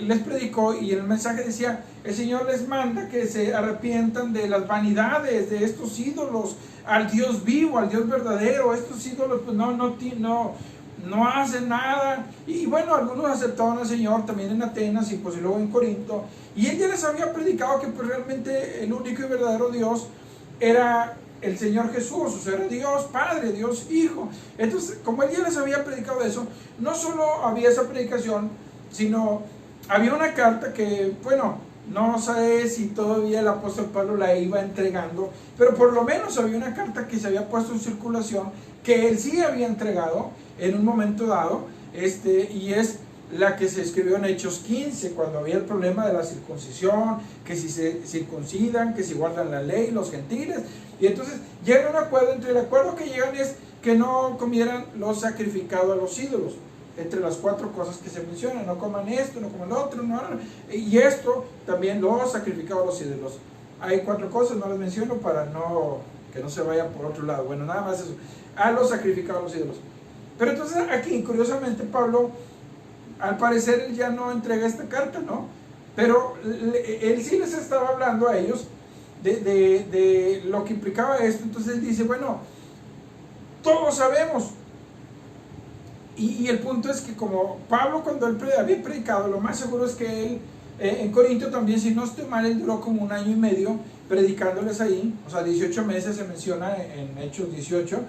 les predicó y el mensaje decía, el Señor les manda que se arrepientan de las vanidades, de estos ídolos, al Dios vivo, al Dios verdadero. Estos ídolos pues no hacen nada. Y bueno, algunos aceptaban al Señor también en Atenas y pues luego en Corinto, y él ya les había predicado que pues realmente el único y verdadero Dios era el Señor Jesús, o sea, era Dios Padre, Dios Hijo. Entonces, como él ya les había predicado eso, no solo había esa predicación, sino había una carta que, bueno, no sé si todavía el apóstol Pablo la iba entregando, pero por lo menos había una carta que se había puesto en circulación, que él sí había entregado en un momento dado, y es la que se escribió en Hechos 15, cuando había el problema de la circuncisión, que si se circuncidan, que si guardan la ley, los gentiles, y entonces llega un acuerdo, entre el acuerdo que llegan es que no comieran lo sacrificado a los ídolos, entre las 4 cosas que se mencionan, no coman esto, no coman lo otro, y esto también lo sacrificado a los ídolos. Hay 4 cosas, no las menciono para que no se vaya por otro lado. Bueno, nada más eso, a los sacrificado a los ídolos. Pero entonces aquí, curiosamente, Pablo, al parecer, él ya no entrega esta carta, ¿no? Pero él sí les estaba hablando a ellos de lo que implicaba esto. Entonces él dice, bueno, todos sabemos. Y el punto es que como Pablo, cuando él había predicado, lo más seguro es que él, en Corinto también, si no estoy mal, él duró como 1 año y medio predicándoles ahí, o sea, 18 meses se menciona en Hechos 18.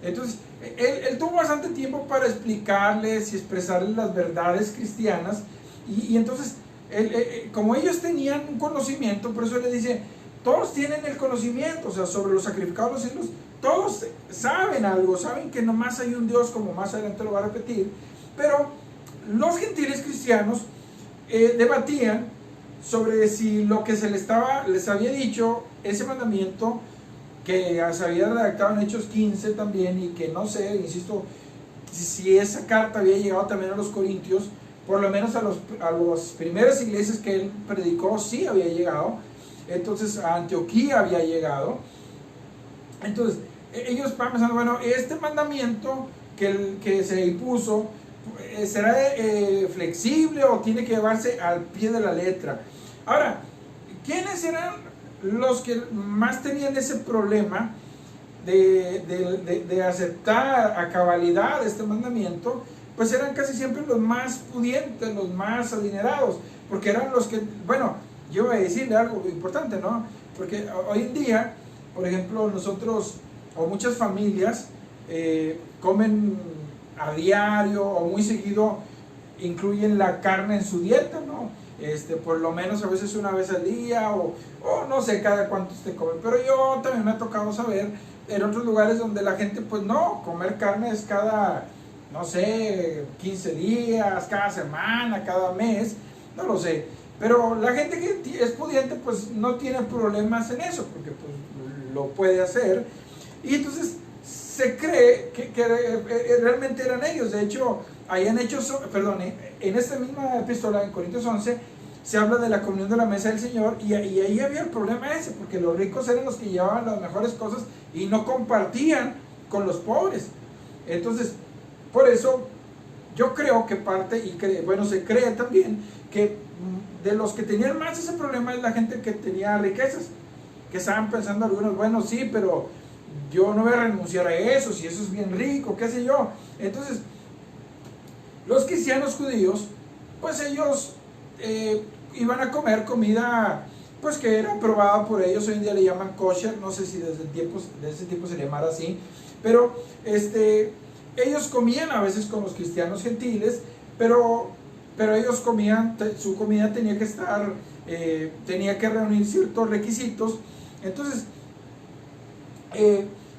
Entonces, él tuvo bastante tiempo para explicarles y expresarles las verdades cristianas, y entonces, como ellos tenían un conocimiento, por eso él le dice, todos tienen el conocimiento, o sea, sobre los sacrificados los ídolos, todos saben algo, saben que nomás hay un Dios, como más adelante lo va a repetir, pero los gentiles cristianos debatían sobre si lo que les había dicho, ese mandamiento, que se había redactado en Hechos 15 también, y que no sé, insisto, si esa carta había llegado también a los corintios, por lo menos a las primeras iglesias que él predicó, sí había llegado. Entonces a Antioquía había llegado. Entonces ellos van pensando, bueno, este mandamiento que se impuso, ¿será flexible o tiene que llevarse al pie de la letra? Ahora, ¿quiénes eran los que más tenían ese problema de aceptar a cabalidad este mandamiento? Pues eran casi siempre los más pudientes, los más adinerados, porque eran los que, bueno, yo voy a decirle algo importante, ¿no? Porque hoy en día, por ejemplo, nosotros, o muchas familias, comen a diario o muy seguido, incluyen la carne en su dieta, ¿no? Por lo menos a veces una vez al día, o no sé cada cuántos te comen. Pero yo también me ha tocado saber en otros lugares donde la gente, pues no, comer carne es cada, no sé, 15 días, cada semana, cada mes, no lo sé. Pero la gente que es pudiente, pues no tiene problemas en eso, porque pues lo puede hacer. Y entonces se cree que realmente eran ellos. De hecho, ahí en Hechos, perdón, en esta misma epístola, en Corintios 11, se habla de la comunión de la mesa del Señor, y ahí había el problema ese, porque los ricos eran los que llevaban las mejores cosas y no compartían con los pobres. Entonces, por eso yo creo que parte, y bueno, se cree también que de los que tenían más ese problema es la gente que tenía riquezas, que estaban pensando algunos, bueno, sí, pero yo no voy a renunciar a eso, si eso es bien rico, qué sé yo. Entonces, los cristianos judíos, pues ellos iban a comer comida, pues que era aprobada por ellos. Hoy en día le llaman kosher, no sé si desde ese tiempo se llamara así, pero ellos comían a veces con los cristianos gentiles, pero ellos comían, su comida tenía que estar, tenía que reunir ciertos requisitos. Entonces,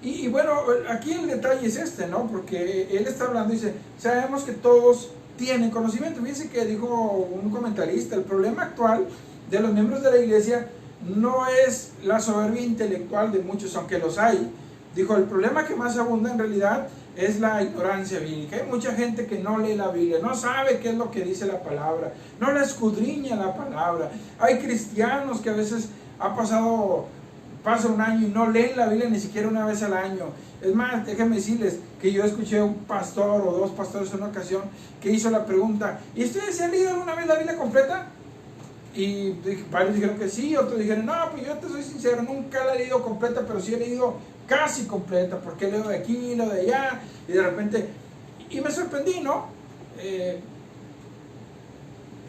y bueno, aquí el detalle es ¿no? Porque él está hablando y dice, sabemos que todos tienen conocimiento. Fíjense que dijo un comentarista, el problema actual de los miembros de la iglesia no es la soberbia intelectual de muchos, aunque los hay. Dijo, el problema que más abunda en realidad es la ignorancia bíblica. Hay mucha gente que no lee la Biblia, no sabe qué es lo que dice la palabra, no la escudriña la palabra. Hay cristianos que a veces pasa un año y no leen la Biblia ni siquiera una vez al año. Es más, déjenme decirles que yo escuché a un pastor o dos pastores en una ocasión que hizo la pregunta, ¿y ustedes se han leído alguna vez la Biblia completa? Y varios dijeron que sí, otros dijeron, no, pues yo te soy sincero, nunca la he leído completa, pero sí he leído casi completa, porque leo de aquí, leo de allá, y de repente, y me sorprendí, ¿no?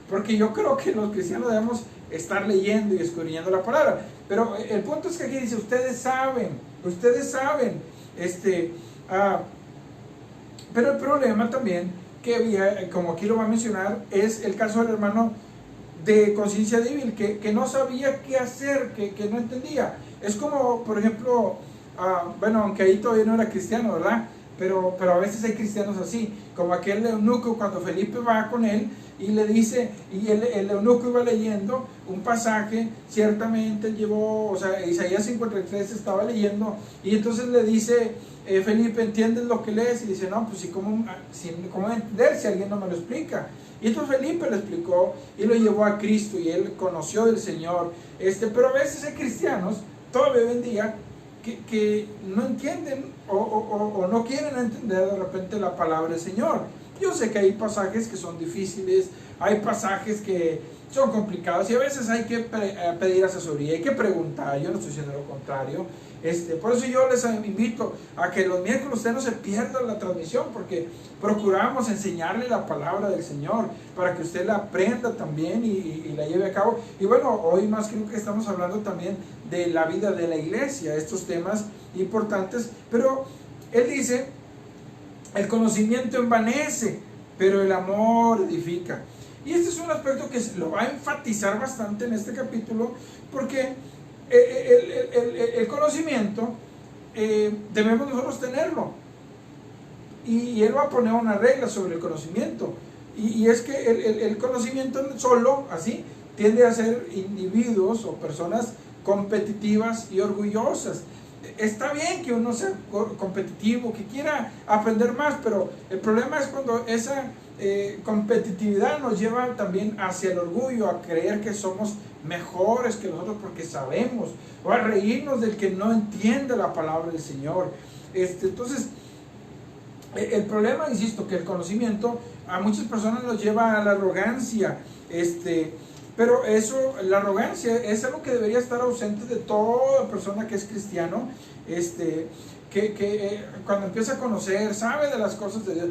Porque yo creo que los cristianos debemos estar leyendo y escudriñando la palabra, pero el punto es que aquí dice, ustedes saben, pero el problema también que había, como aquí lo va a mencionar, es el caso del hermano de conciencia débil, que no sabía qué hacer, que no entendía. Es como, por ejemplo, bueno, aunque ahí todavía no era cristiano, ¿verdad? Pero a veces hay cristianos así, como aquel eunuco cuando Felipe va con él y le dice, y el eunuco iba leyendo un pasaje, ciertamente llevó, o sea, Isaías 53 estaba leyendo, y entonces le dice, Felipe, ¿entiendes lo que lees? Y dice, no, pues sí, ¿cómo entender si alguien no me lo explica? Y entonces Felipe le explicó y lo llevó a Cristo y él conoció del Señor. Pero a veces hay cristianos, todavía hoy en día, que no entienden o no quieren entender de repente la palabra del Señor. Yo sé que hay pasajes que son difíciles, hay pasajes que son complicados y a veces hay que pedir asesoría, hay que preguntar. Yo no estoy diciendo lo contrario. Por eso yo les invito a que los miércoles ustedes no se pierdan la transmisión, porque procuramos enseñarle la palabra del Señor para que usted la aprenda también y la lleve a cabo. Y bueno, hoy más creo que estamos hablando también de la vida de la iglesia, estos temas importantes, pero él dice, el conocimiento envanece, pero el amor edifica. Y este es un aspecto que lo va a enfatizar bastante en este capítulo, porque el conocimiento debemos nosotros tenerlo, y él va a poner una regla sobre el conocimiento, y es que el conocimiento solo así tiende a ser individuos o personas competitivas y orgullosas. está bien que uno sea competitivo, que quiera aprender más, pero el problema es cuando esa competitividad nos lleva también hacia el orgullo, a creer que somos mejores que los otros porque sabemos, o a reírnos del que no entiende la palabra del Señor. Entonces, el problema, insisto, que el conocimiento a muchas personas los lleva a la arrogancia, pero eso, la arrogancia es algo que debería estar ausente de toda persona que es cristiano, que cuando empieza a conocer, sabe de las cosas de Dios.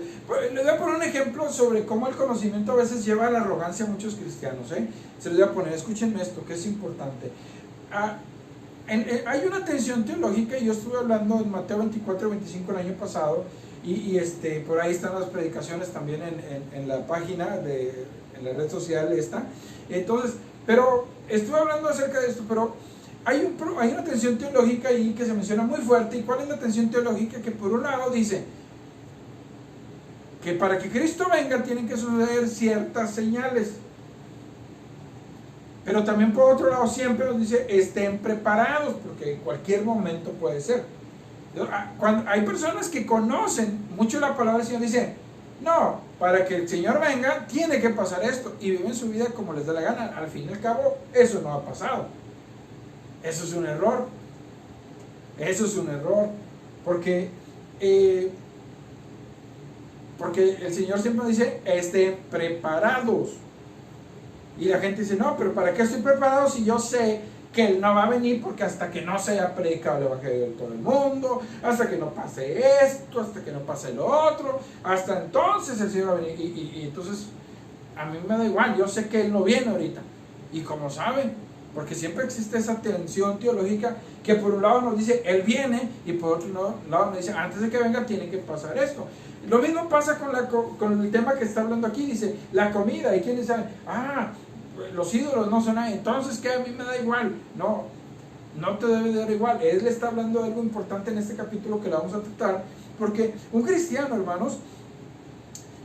Le voy a poner un ejemplo sobre cómo el conocimiento a veces lleva a la arrogancia a muchos cristianos, Se los voy a poner, escuchen esto, que es importante. Hay una tensión teológica, y yo estuve hablando en Mateo 24 y 25 el año pasado, y por ahí están las predicaciones también en la página, en la red social esta. Entonces, pero estuve hablando acerca de esto, pero hay una tensión teológica ahí que se menciona muy fuerte. ¿Y cuál es la tensión teológica? Que por un lado dice que para que Cristo venga tienen que suceder ciertas señales, pero también por otro lado siempre nos dice estén preparados, porque en cualquier momento puede ser. Cuando hay personas que conocen mucho la palabra del Señor, dice no, para que el Señor venga tiene que pasar esto, y viven su vida como les da la gana. Al fin y al cabo eso no ha pasado. Eso es un error. Eso es un error. Porque el Señor siempre dice estén preparados. Y la gente dice, no, pero ¿para qué estoy preparado si yo sé que Él no va a venir? Porque hasta que no se haya predicado el Evangelio de todo el mundo, hasta que no pase esto, hasta que no pase lo otro, hasta entonces el Señor va a venir. Y entonces a mí me da igual, yo sé que Él no viene ahorita. Y como saben, porque siempre existe esa tensión teológica que por un lado nos dice Él viene, y por otro lado nos dice antes de que venga tiene que pasar esto. Lo mismo pasa con el tema que está hablando aquí. Dice la comida, y quienes saben, los ídolos no son nada, entonces que a mí me da igual. No te debe dar igual. Él le está hablando de algo importante en este capítulo que lo vamos a tratar, porque un cristiano, hermanos,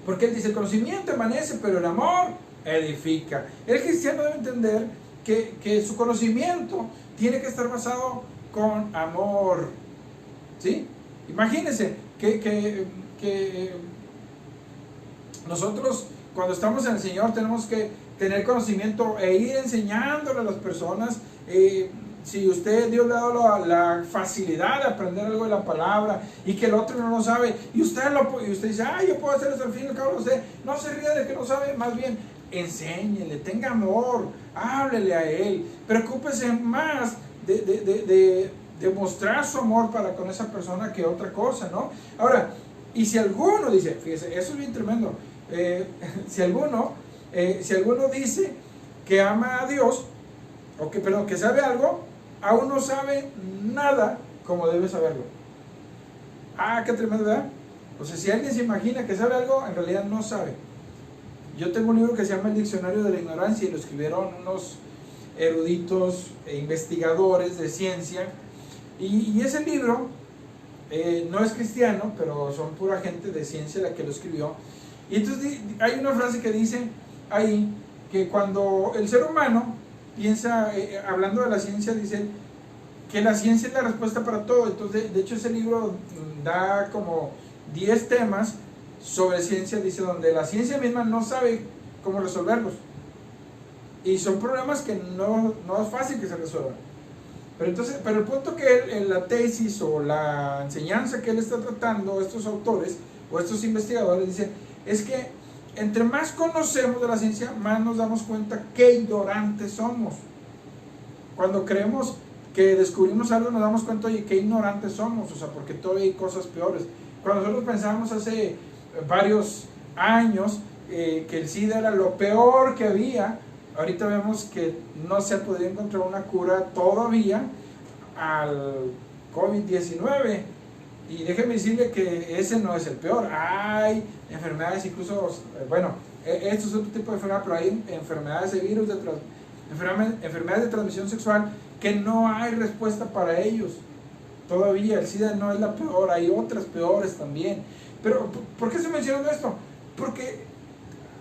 porque él dice el conocimiento amanece, pero el amor edifica. El cristiano debe entender que su conocimiento tiene que estar basado con amor, ¿sí? Imagínense que nosotros cuando estamos en el Señor tenemos que tener conocimiento e ir enseñándole a las personas. Si Dios le ha dado la facilidad de aprender algo de la palabra y que el otro no lo sabe, y usted dice, yo puedo hacer eso, al fin y al cabo lo sé, no se ría de que no sabe, más bien enséñele, tenga amor, háblele a él, preocúpese más de mostrar su amor para con esa persona que otra cosa, ¿no? Ahora, y si alguno dice, fíjese, eso es bien tremendo, si alguno dice que ama a Dios, que sabe algo, aún no sabe nada como debe saberlo. Qué tremendo, ¿verdad? O sea, si alguien se imagina que sabe algo, en realidad no sabe. Yo tengo un libro que se llama El Diccionario de la Ignorancia, y lo escribieron unos eruditos e investigadores de ciencia, y ese libro no es cristiano, pero son pura gente de ciencia la que lo escribió. Y entonces hay una frase que dice ahí que cuando el ser humano piensa, hablando de la ciencia, dice que la ciencia es la respuesta para todo. Entonces, de hecho, ese libro da como 10 temas sobre ciencia, dice, donde la ciencia misma no sabe cómo resolverlos, y son problemas que no es fácil que se resuelvan. Pero el punto que la tesis o la enseñanza que él está tratando, estos autores o estos investigadores, dicen, es que entre más conocemos de la ciencia, más nos damos cuenta qué ignorantes somos. Cuando creemos que descubrimos algo, nos damos cuenta, oye, qué ignorantes somos, o sea, porque todavía hay cosas peores. Cuando nosotros pensábamos hace varios años que el SIDA era lo peor que había, ahorita vemos que no se ha podido encontrar una cura todavía al COVID-19. Y déjeme decirle que ese no es el peor. Hay enfermedades, incluso, esto es otro tipo de enfermedad, pero hay enfermedades de virus, enfermedades de transmisión sexual, que no hay respuesta para ellos. Todavía el SIDA no es la peor, hay otras peores también. Pero, ¿por qué estoy mencionando esto? Porque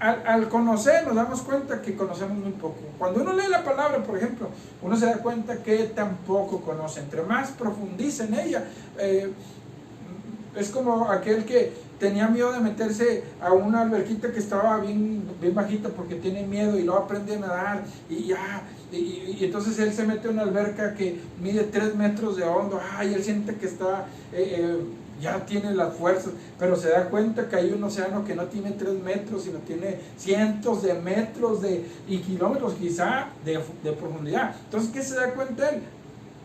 al conocer nos damos cuenta que conocemos muy poco. Cuando uno lee la palabra, por ejemplo, uno se da cuenta que tampoco conoce. Entre más profundiza en ella, es como aquel que tenía miedo de meterse a una alberquita que estaba bien bajita porque tiene miedo y luego aprende a nadar y entonces él se mete a una alberca que mide 3 metros de hondo, y él siente que está, ya tiene las fuerzas, pero se da cuenta que hay un océano que no tiene 3 metros, sino tiene cientos de metros y kilómetros quizá de profundidad. Entonces, ¿qué se da cuenta él?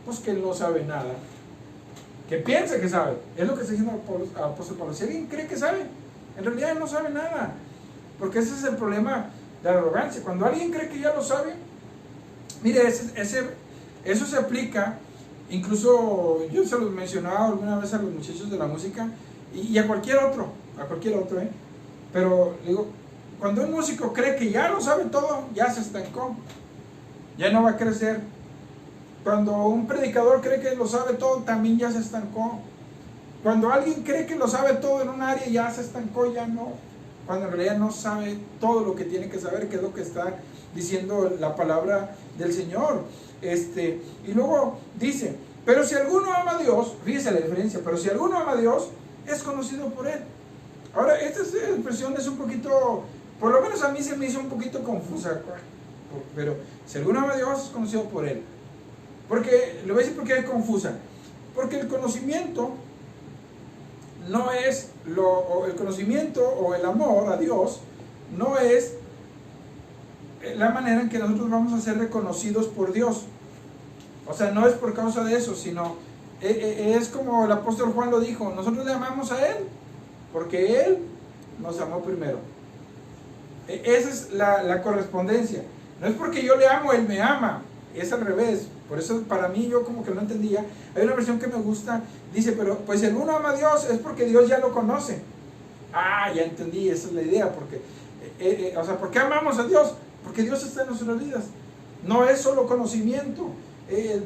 Pues que él no sabe nada. Que piensa que sabe, es lo que está diciendo el apóstol Pablo. Si alguien cree que sabe, en realidad él no sabe nada, porque ese es el problema de la arrogancia. Cuando alguien cree que ya lo sabe, mire, eso se aplica, incluso yo se los mencionaba alguna vez a los muchachos de la música y a cualquier otro, pero digo, cuando un músico cree que ya lo sabe todo, ya se estancó, ya no va a crecer. Cuando un predicador cree que lo sabe todo, también ya se estancó. Cuando alguien cree que lo sabe todo en un área, ya se estancó, ya no. Cuando en realidad no sabe todo lo que tiene que saber, que es lo que está diciendo la palabra del Señor. Y luego dice, pero si alguno ama a Dios, fíjese la diferencia, pero si alguno ama a Dios, es conocido por Él. Ahora, esta expresión es un poquito, por lo menos a mí se me hizo un poquito confusa, pero si alguno ama a Dios, es conocido por Él. Porque, le voy a decir por qué es confusa. Porque el conocimiento no es el conocimiento o el amor a Dios no es la manera en que nosotros vamos a ser reconocidos por Dios. O sea, no es por causa de eso, sino es como el apóstol Juan lo dijo, nosotros le amamos a Él porque Él nos amó primero. Esa es la correspondencia. No es porque yo le amo, Él me ama, es al revés. Por eso para mí yo como que no entendía. Hay una versión que me gusta, dice, pero pues si uno ama a Dios es porque Dios ya lo conoce. Ya entendí, esa es la idea, porque, ¿por qué amamos a Dios? Porque Dios está en nuestras vidas. No es solo conocimiento.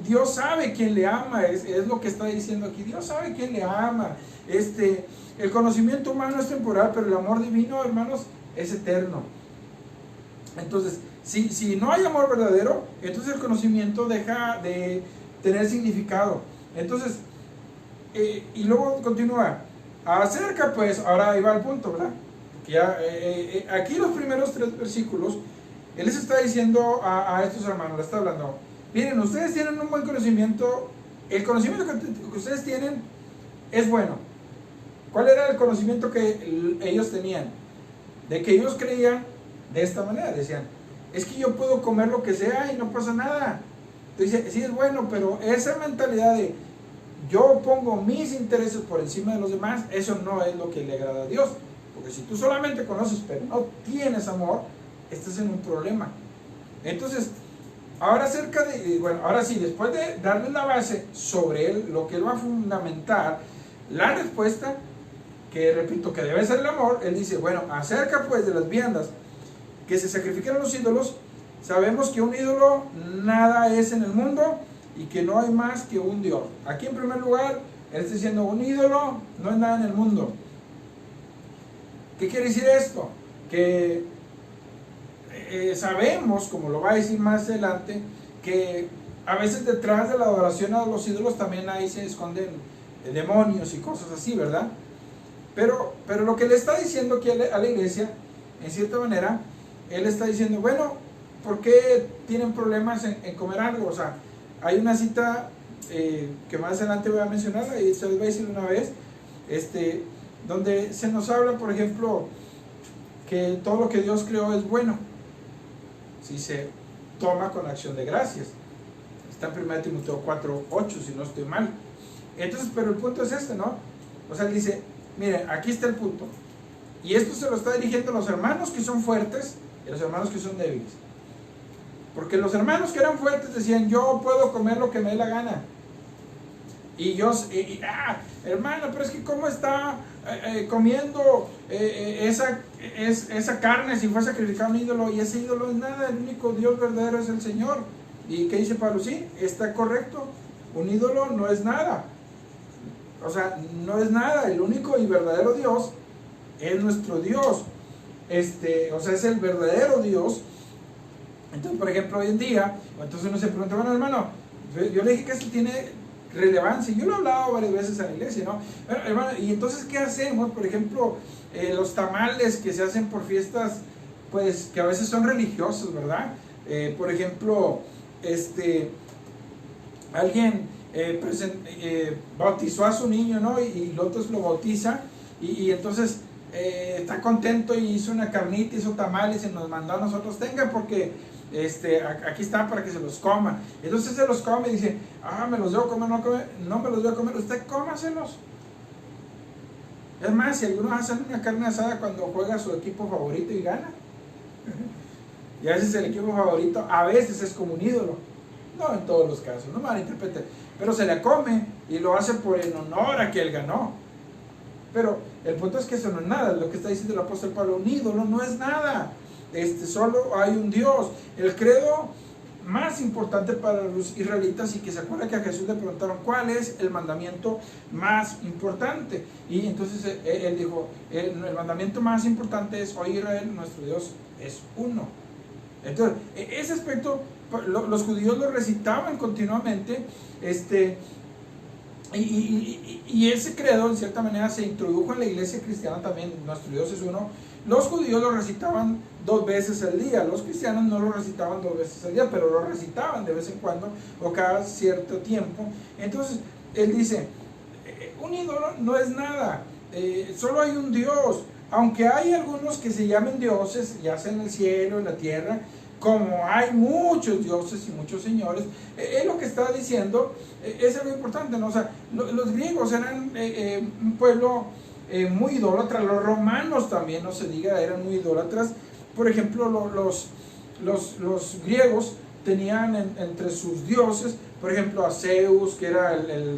Dios sabe quién le ama, es lo que está diciendo aquí. Dios sabe quién le ama. El conocimiento humano es temporal, pero el amor divino, hermanos, es eterno. Entonces, si no hay amor verdadero, entonces el conocimiento deja de tener significado. Entonces, y luego continúa. Acerca pues, ahora ahí va el punto, ¿verdad? Aquí los primeros 3 versículos, Él les está diciendo a estos hermanos, le está hablando, miren, ustedes tienen un buen conocimiento, el conocimiento que ustedes tienen es bueno. ¿Cuál era el conocimiento que ellos tenían? De que ellos creían de esta manera, decían, es que yo puedo comer lo que sea y no pasa nada. Entonces, sí es bueno, pero esa mentalidad de yo pongo mis intereses por encima de los demás, eso no es lo que le agrada a Dios. Porque si tú solamente conoces pero no tienes amor, estás en un problema. Entonces, ahora ahora sí, después de darle la base sobre él, lo que él va a fundamentar, la respuesta, que repito, que debe ser el amor, él dice, bueno, acerca pues de las viandas que se sacrifican a los ídolos, sabemos que un ídolo nada es en el mundo y que no hay más que un Dios. Aquí en primer lugar, él está diciendo, un ídolo no es nada en el mundo. ¿Qué quiere decir esto? Que sabemos, como lo va a decir más adelante, que a veces detrás de la adoración a los ídolos también ahí se esconden demonios y cosas así, ¿verdad? Pero lo que le está diciendo aquí a la iglesia, en cierta manera, él está diciendo, bueno, ¿por qué tienen problemas en comer algo? O sea, hay una cita que más adelante voy a mencionar, y se les voy a decir una vez, donde se nos habla, por ejemplo, que todo lo que Dios creó es bueno, si se toma con acción de gracias. Está en 1 Timoteo 4:8, si no estoy mal. Entonces, pero el punto es ¿no? O sea, él dice, miren, aquí está el punto. Y esto se lo está dirigiendo a los hermanos que son fuertes y a los hermanos que son débiles. Porque los hermanos que eran fuertes decían, yo puedo comer lo que me dé la gana. Y yo, hermano, pero es que ¿cómo está comiendo esa carne si fue sacrificado a un ídolo? Y ese ídolo es nada, el único Dios verdadero es el Señor. ¿Y qué dice Pablo? Sí, está correcto. Un ídolo no es nada. O sea, no es nada. El único y verdadero Dios es nuestro Dios. o sea, es el verdadero Dios. Entonces, por ejemplo, hoy en día, entonces uno se pregunta, bueno, hermano, yo le dije que esto tiene relevancia, yo lo he hablado varias veces en la iglesia, ¿no? Bueno, hermano, y entonces, ¿qué hacemos? Por ejemplo, los tamales que se hacen por fiestas, pues, que a veces son religiosos, ¿verdad? Por ejemplo, alguien bautizó a su niño, ¿no? Y Lotus lo bautiza, y entonces está contento y hizo una carnita, hizo tamales y nos mandó a nosotros, tengan porque aquí está para que se los coma. Entonces se los come y dice, me los debo comer, no me los debo comer, usted cómaselos. Es más, si algunos hacen una carne asada cuando juega su equipo favorito y gana, y a veces el equipo favorito a veces es como un ídolo, no en todos los casos, no malinterprete, pero se la come y lo hace en honor a que él ganó. Pero el punto es que eso no es nada, lo que está diciendo el apóstol Pablo, un ídolo no es nada, solo hay un Dios. El credo más importante para los israelitas, y que se acuerda que a Jesús le preguntaron cuál es el mandamiento más importante, y entonces él dijo, el mandamiento más importante es: oye Israel, nuestro Dios es uno. Entonces ese aspecto los judíos lo recitaban continuamente, y ese credo en cierta manera se introdujo en la iglesia cristiana también. Nuestro Dios es uno. Los judíos lo recitaban 2 veces al día, los cristianos no lo recitaban 2 veces al día, pero lo recitaban de vez en cuando o cada cierto tiempo. Entonces él dice, un ídolo no es nada, solo hay un Dios, aunque hay algunos que se llamen dioses, ya sea en el cielo, en la tierra, como hay muchos dioses y muchos señores. Es lo que está diciendo, es algo importante, ¿no? O sea, los griegos eran un pueblo muy idólatra, los romanos también, no se diga, eran muy idólatras. Por ejemplo, los griegos tenían entre sus dioses, por ejemplo, a Zeus, que era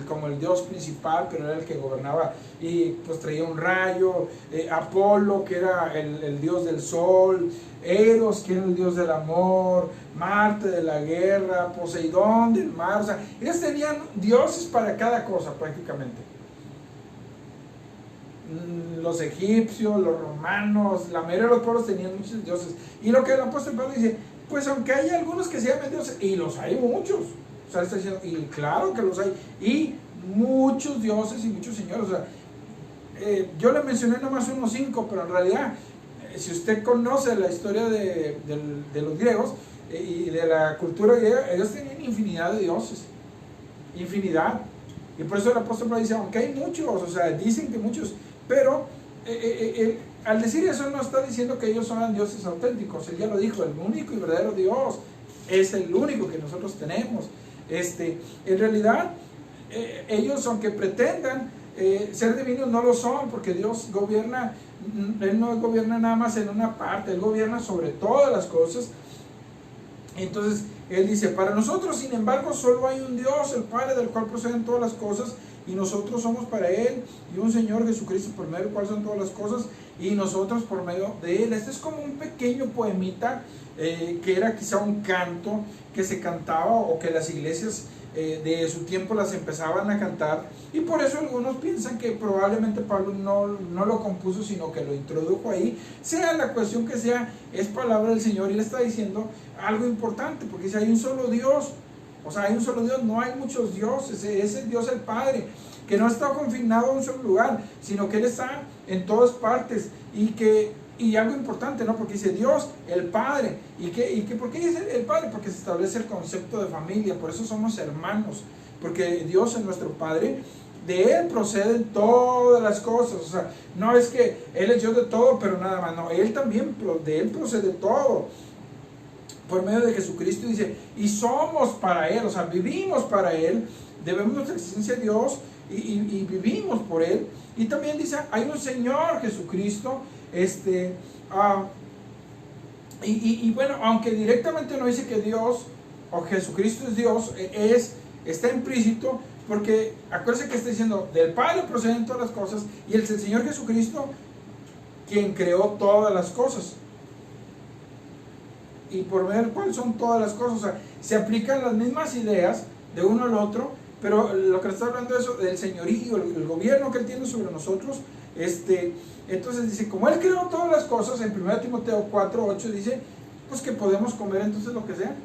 como el dios principal, pero era el que gobernaba y pues traía un rayo, Apolo, que era el dios del sol, Eros, que era el dios del amor, Marte de la guerra, Poseidón del mar. O sea, ellos tenían dioses para cada cosa prácticamente. Los egipcios, los romanos, la mayoría de los pueblos tenían muchos dioses. Y lo que el apóstol Pablo dice, pues aunque hay algunos que se llaman dioses, y los hay muchos, o sea, está diciendo, y claro que los hay, y muchos dioses y muchos señores. O sea, yo le mencioné nomás unos 5, pero en realidad, si usted conoce la historia de los griegos y de la cultura griega, ellos tenían infinidad de dioses, infinidad. Y por eso el apóstol Pablo dice, aunque hay muchos, o sea, dicen que muchos, pero al decir eso no está diciendo que ellos son dioses auténticos. Él ya lo dijo, el único y verdadero Dios es el único que nosotros tenemos. En realidad, ellos, aunque pretendan ser divinos, no lo son, porque Dios gobierna. Él no gobierna nada más en una parte, Él gobierna sobre todas las cosas. Entonces Él dice, para nosotros sin embargo solo hay un Dios, el Padre, del cual proceden todas las cosas, y nosotros somos para Él, y un Señor Jesucristo, por medio del cual son todas las cosas, y nosotros por medio de Él. Este es como un pequeño poemita, que era quizá un canto que se cantaba, o que las iglesias de su tiempo las empezaban a cantar, y por eso algunos piensan que probablemente Pablo no lo compuso, sino que lo introdujo ahí. Sea la cuestión que sea, es palabra del Señor, y le está diciendo algo importante, porque dice, hay un solo Dios. O sea, hay un solo Dios, no hay muchos dioses. Es el Dios el Padre, que no está confinado a un solo lugar, sino que Él está en todas partes. Y algo importante, ¿no? Porque dice Dios, el Padre. ¿Por qué dice el Padre? Porque se establece el concepto de familia, por eso somos hermanos. Porque Dios es nuestro Padre, de Él proceden todas las cosas. O sea, no es que Él es Dios de todo, pero nada más, no, Él también, de Él procede todo. Por medio de Jesucristo, dice, y somos para Él, o sea, vivimos para Él, debemos nuestra existencia a Dios y vivimos por Él. Y también dice, hay un Señor Jesucristo, y bueno, aunque directamente no dice que Dios o Jesucristo es Dios, está implícito, porque acuérdense que está diciendo, del Padre proceden todas las cosas, y el Señor Jesucristo, quien creó todas las cosas. Y por ver cuáles son todas las cosas, o sea, se aplican las mismas ideas de uno al otro, pero lo que está hablando es eso, del señorío, el gobierno que Él tiene sobre nosotros, Entonces dice, como Él creó todas las cosas, en 1 Timoteo 4:8 dice, pues que podemos comer entonces lo que sea.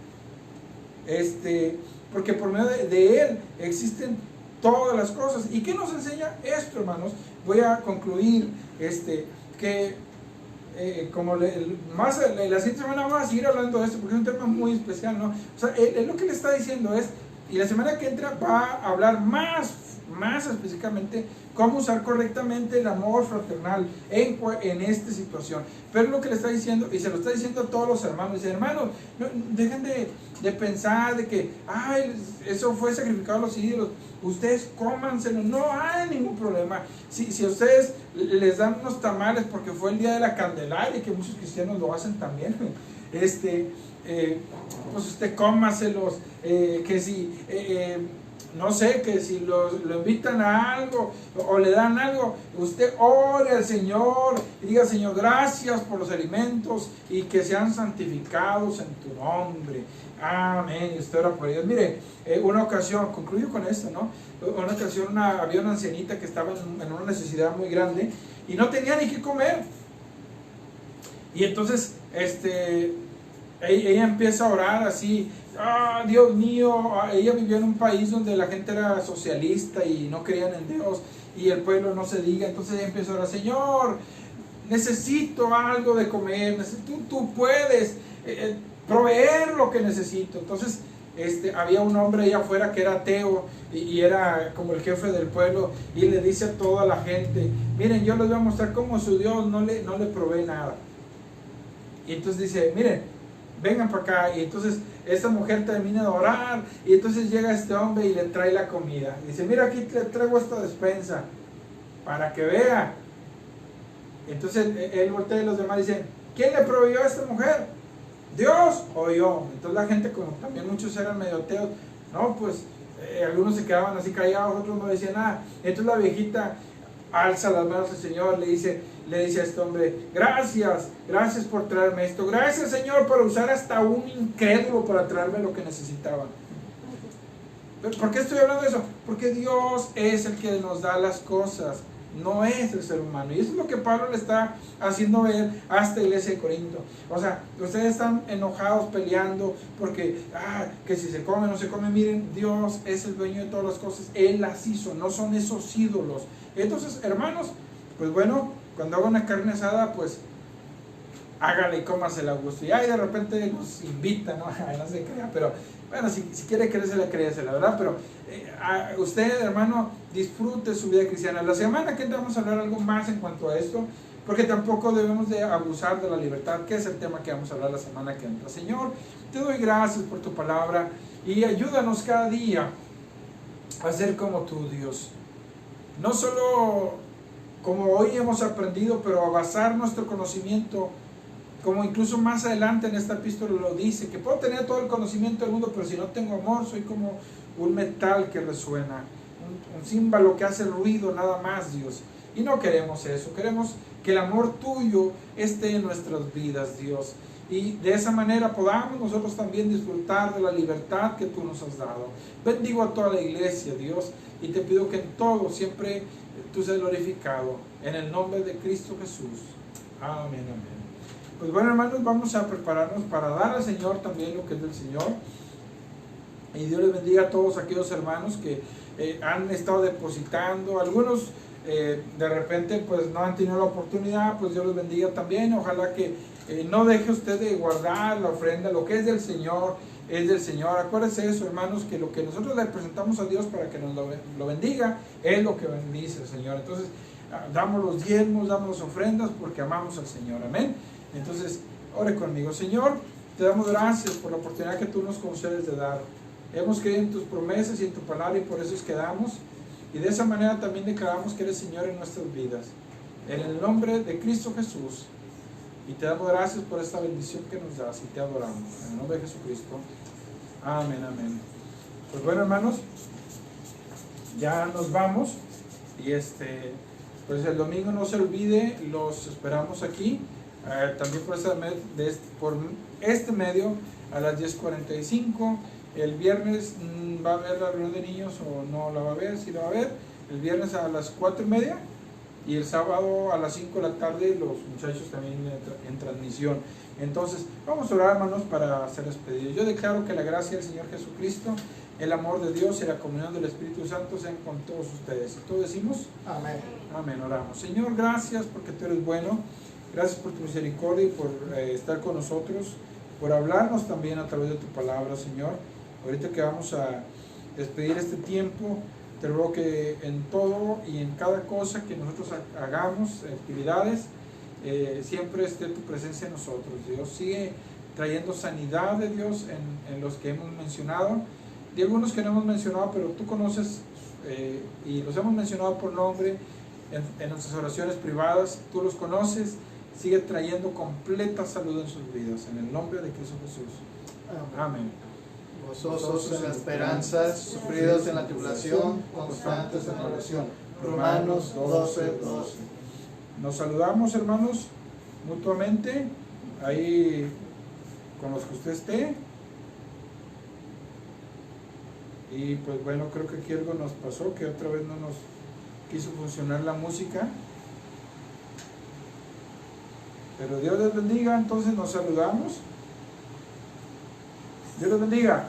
Porque por medio de Él existen todas las cosas. ¿Y qué nos enseña esto, hermanos? Voy a concluir que como la siguiente semana vamos a seguir hablando de esto porque es un tema muy especial, ¿no? O sea, él lo que le está diciendo es, y la semana que entra va a hablar más específicamente cómo usar correctamente el amor fraternal en esta situación. Pero lo que le está diciendo, y se lo está diciendo a todos los hermanos, dice, hermanos, no, dejen de pensar de que, ay, eso fue sacrificado a los ídolos, ustedes cómanselo, no hay ningún problema. Si a ustedes les dan unos tamales porque fue el día de la Candelaria, que muchos cristianos lo hacen también, pues usted cómaselos, que si no sé, que si lo invitan a algo o le dan algo, usted ore al Señor y diga, Señor, gracias por los alimentos y que sean santificados en tu nombre. Amén. Y usted ora por ellos. Mire, una ocasión, concluyo con esto, ¿no? Una ocasión había una ancianita que estaba en una necesidad muy grande y no tenía ni qué comer. Y entonces, ella empieza a orar así, Dios mío, ella vivió en un país donde la gente era socialista y no creían en Dios y el pueblo no se diga. Entonces ella empieza a orar, Señor, necesito algo de comer, tú puedes proveer lo que necesito. Entonces había un hombre allá afuera que era ateo y era como el jefe del pueblo y le dice a toda la gente, miren, yo les voy a mostrar cómo su Dios no le provee nada. Y entonces dice, miren, vengan para acá. Y entonces esta mujer termina de orar y entonces llega este hombre y le trae la comida. Dice, mira, aquí te traigo esta despensa para que vea. Entonces él voltea y los demás dicen, ¿quién le proveyó a esta mujer? ¿Dios o yo? Entonces la gente, como también muchos eran medio ateos, no, pues algunos se quedaban así callados, otros no decían nada. Entonces la viejita alza las manos al Señor, le dice a este hombre, gracias por traerme esto, gracias Señor por usar hasta un incrédulo para traerme lo que necesitaba. ¿Por qué estoy hablando de eso? Porque Dios es el que nos da las cosas, no es el ser humano. Y eso es lo que Pablo le está haciendo ver a esta iglesia de Corinto. O sea, ustedes están enojados, peleando, porque, que si se come o no se come. Miren, Dios es el dueño de todas las cosas, Él las hizo, no son esos ídolos. Entonces, hermanos, pues bueno, cuando haga una carne asada, pues hágale y cómasela a gusto. Y ahí de repente nos invita, ¿no? No se crea, pero bueno, si quiere creérsela, créesela, ¿verdad? Pero usted, hermano, disfrute su vida cristiana. La semana que entra vamos a hablar algo más en cuanto a esto, porque tampoco debemos de abusar de la libertad, que es el tema que vamos a hablar la semana que entra. Señor, te doy gracias por tu palabra y ayúdanos cada día a ser como tú, Dios. No solo como hoy hemos aprendido, pero a basar nuestro conocimiento, como incluso más adelante en esta epístola lo dice, que puedo tener todo el conocimiento del mundo, pero si no tengo amor, soy como un metal que resuena, un címbalo que hace ruido nada más, Dios. Y no queremos eso, queremos que el amor tuyo esté en nuestras vidas, Dios. Y de esa manera podamos nosotros también disfrutar de la libertad que tú nos has dado. Bendigo a toda la iglesia, Dios, y te pido que en todo siempre tú seas glorificado. En el nombre de Cristo Jesús. Amén, amén. Pues bueno, hermanos, vamos a prepararnos para dar al Señor también lo que es del Señor. Y Dios les bendiga a todos aquellos hermanos que han estado depositando. Algunos de repente pues no han tenido la oportunidad, pues Dios les bendiga también. Ojalá que no deje usted de guardar la ofrenda, lo que es del Señor, es del Señor. Acuérdense eso, hermanos, que lo que nosotros le presentamos a Dios para que nos lo bendiga, es lo que bendice el Señor. Entonces, damos los diezmos, damos las ofrendas porque amamos al Señor. Amén. Entonces, ore conmigo. Señor, te damos gracias por la oportunidad que tú nos concedes de dar. Hemos creído en tus promesas y en tu palabra y por eso es que damos. Y de esa manera también declaramos que eres Señor en nuestras vidas. En el nombre de Cristo Jesús. Y te damos gracias por esta bendición que nos das y te adoramos. En el nombre de Jesucristo. Amén, amén. Pues bueno, hermanos, ya nos vamos. Y pues el domingo no se olvide, los esperamos aquí. También por este medio a las 10:45. El viernes va a haber la reunión de niños o no la va a haber, si la va a haber. El viernes a las 4:30 y el sábado a las 5 de la tarde los muchachos también en transmisión. Entonces, vamos a orar, hermanos, para hacer despedidas. Yo declaro que la gracia del Señor Jesucristo, el amor de Dios y la comunión del Espíritu Santo sean con todos ustedes. Y todos decimos, Amén. amén, oramos. Señor, gracias porque tú eres bueno, gracias por tu misericordia y por estar con nosotros, por hablarnos también a través de tu palabra, Señor. Ahorita que vamos a despedir este tiempo, te ruego que en todo y en cada cosa que nosotros hagamos, actividades, siempre esté tu presencia en nosotros. Dios, sigue trayendo sanidad de Dios en los que hemos mencionado, y algunos que no hemos mencionado, pero tú conoces y los hemos mencionado por nombre en nuestras oraciones privadas. Tú los conoces. Sigue trayendo completa salud en sus vidas, en el nombre de Cristo Jesús. Amén. Gozosos en la esperanza, sufridos en la tribulación, constantes en la oración. Romanos 12:12. Nos saludamos, hermanos, mutuamente, ahí con los que usted esté. Y pues bueno, creo que aquí algo nos pasó, que otra vez no nos quiso funcionar la música. Pero Dios les bendiga, entonces nos saludamos. Dios les bendiga.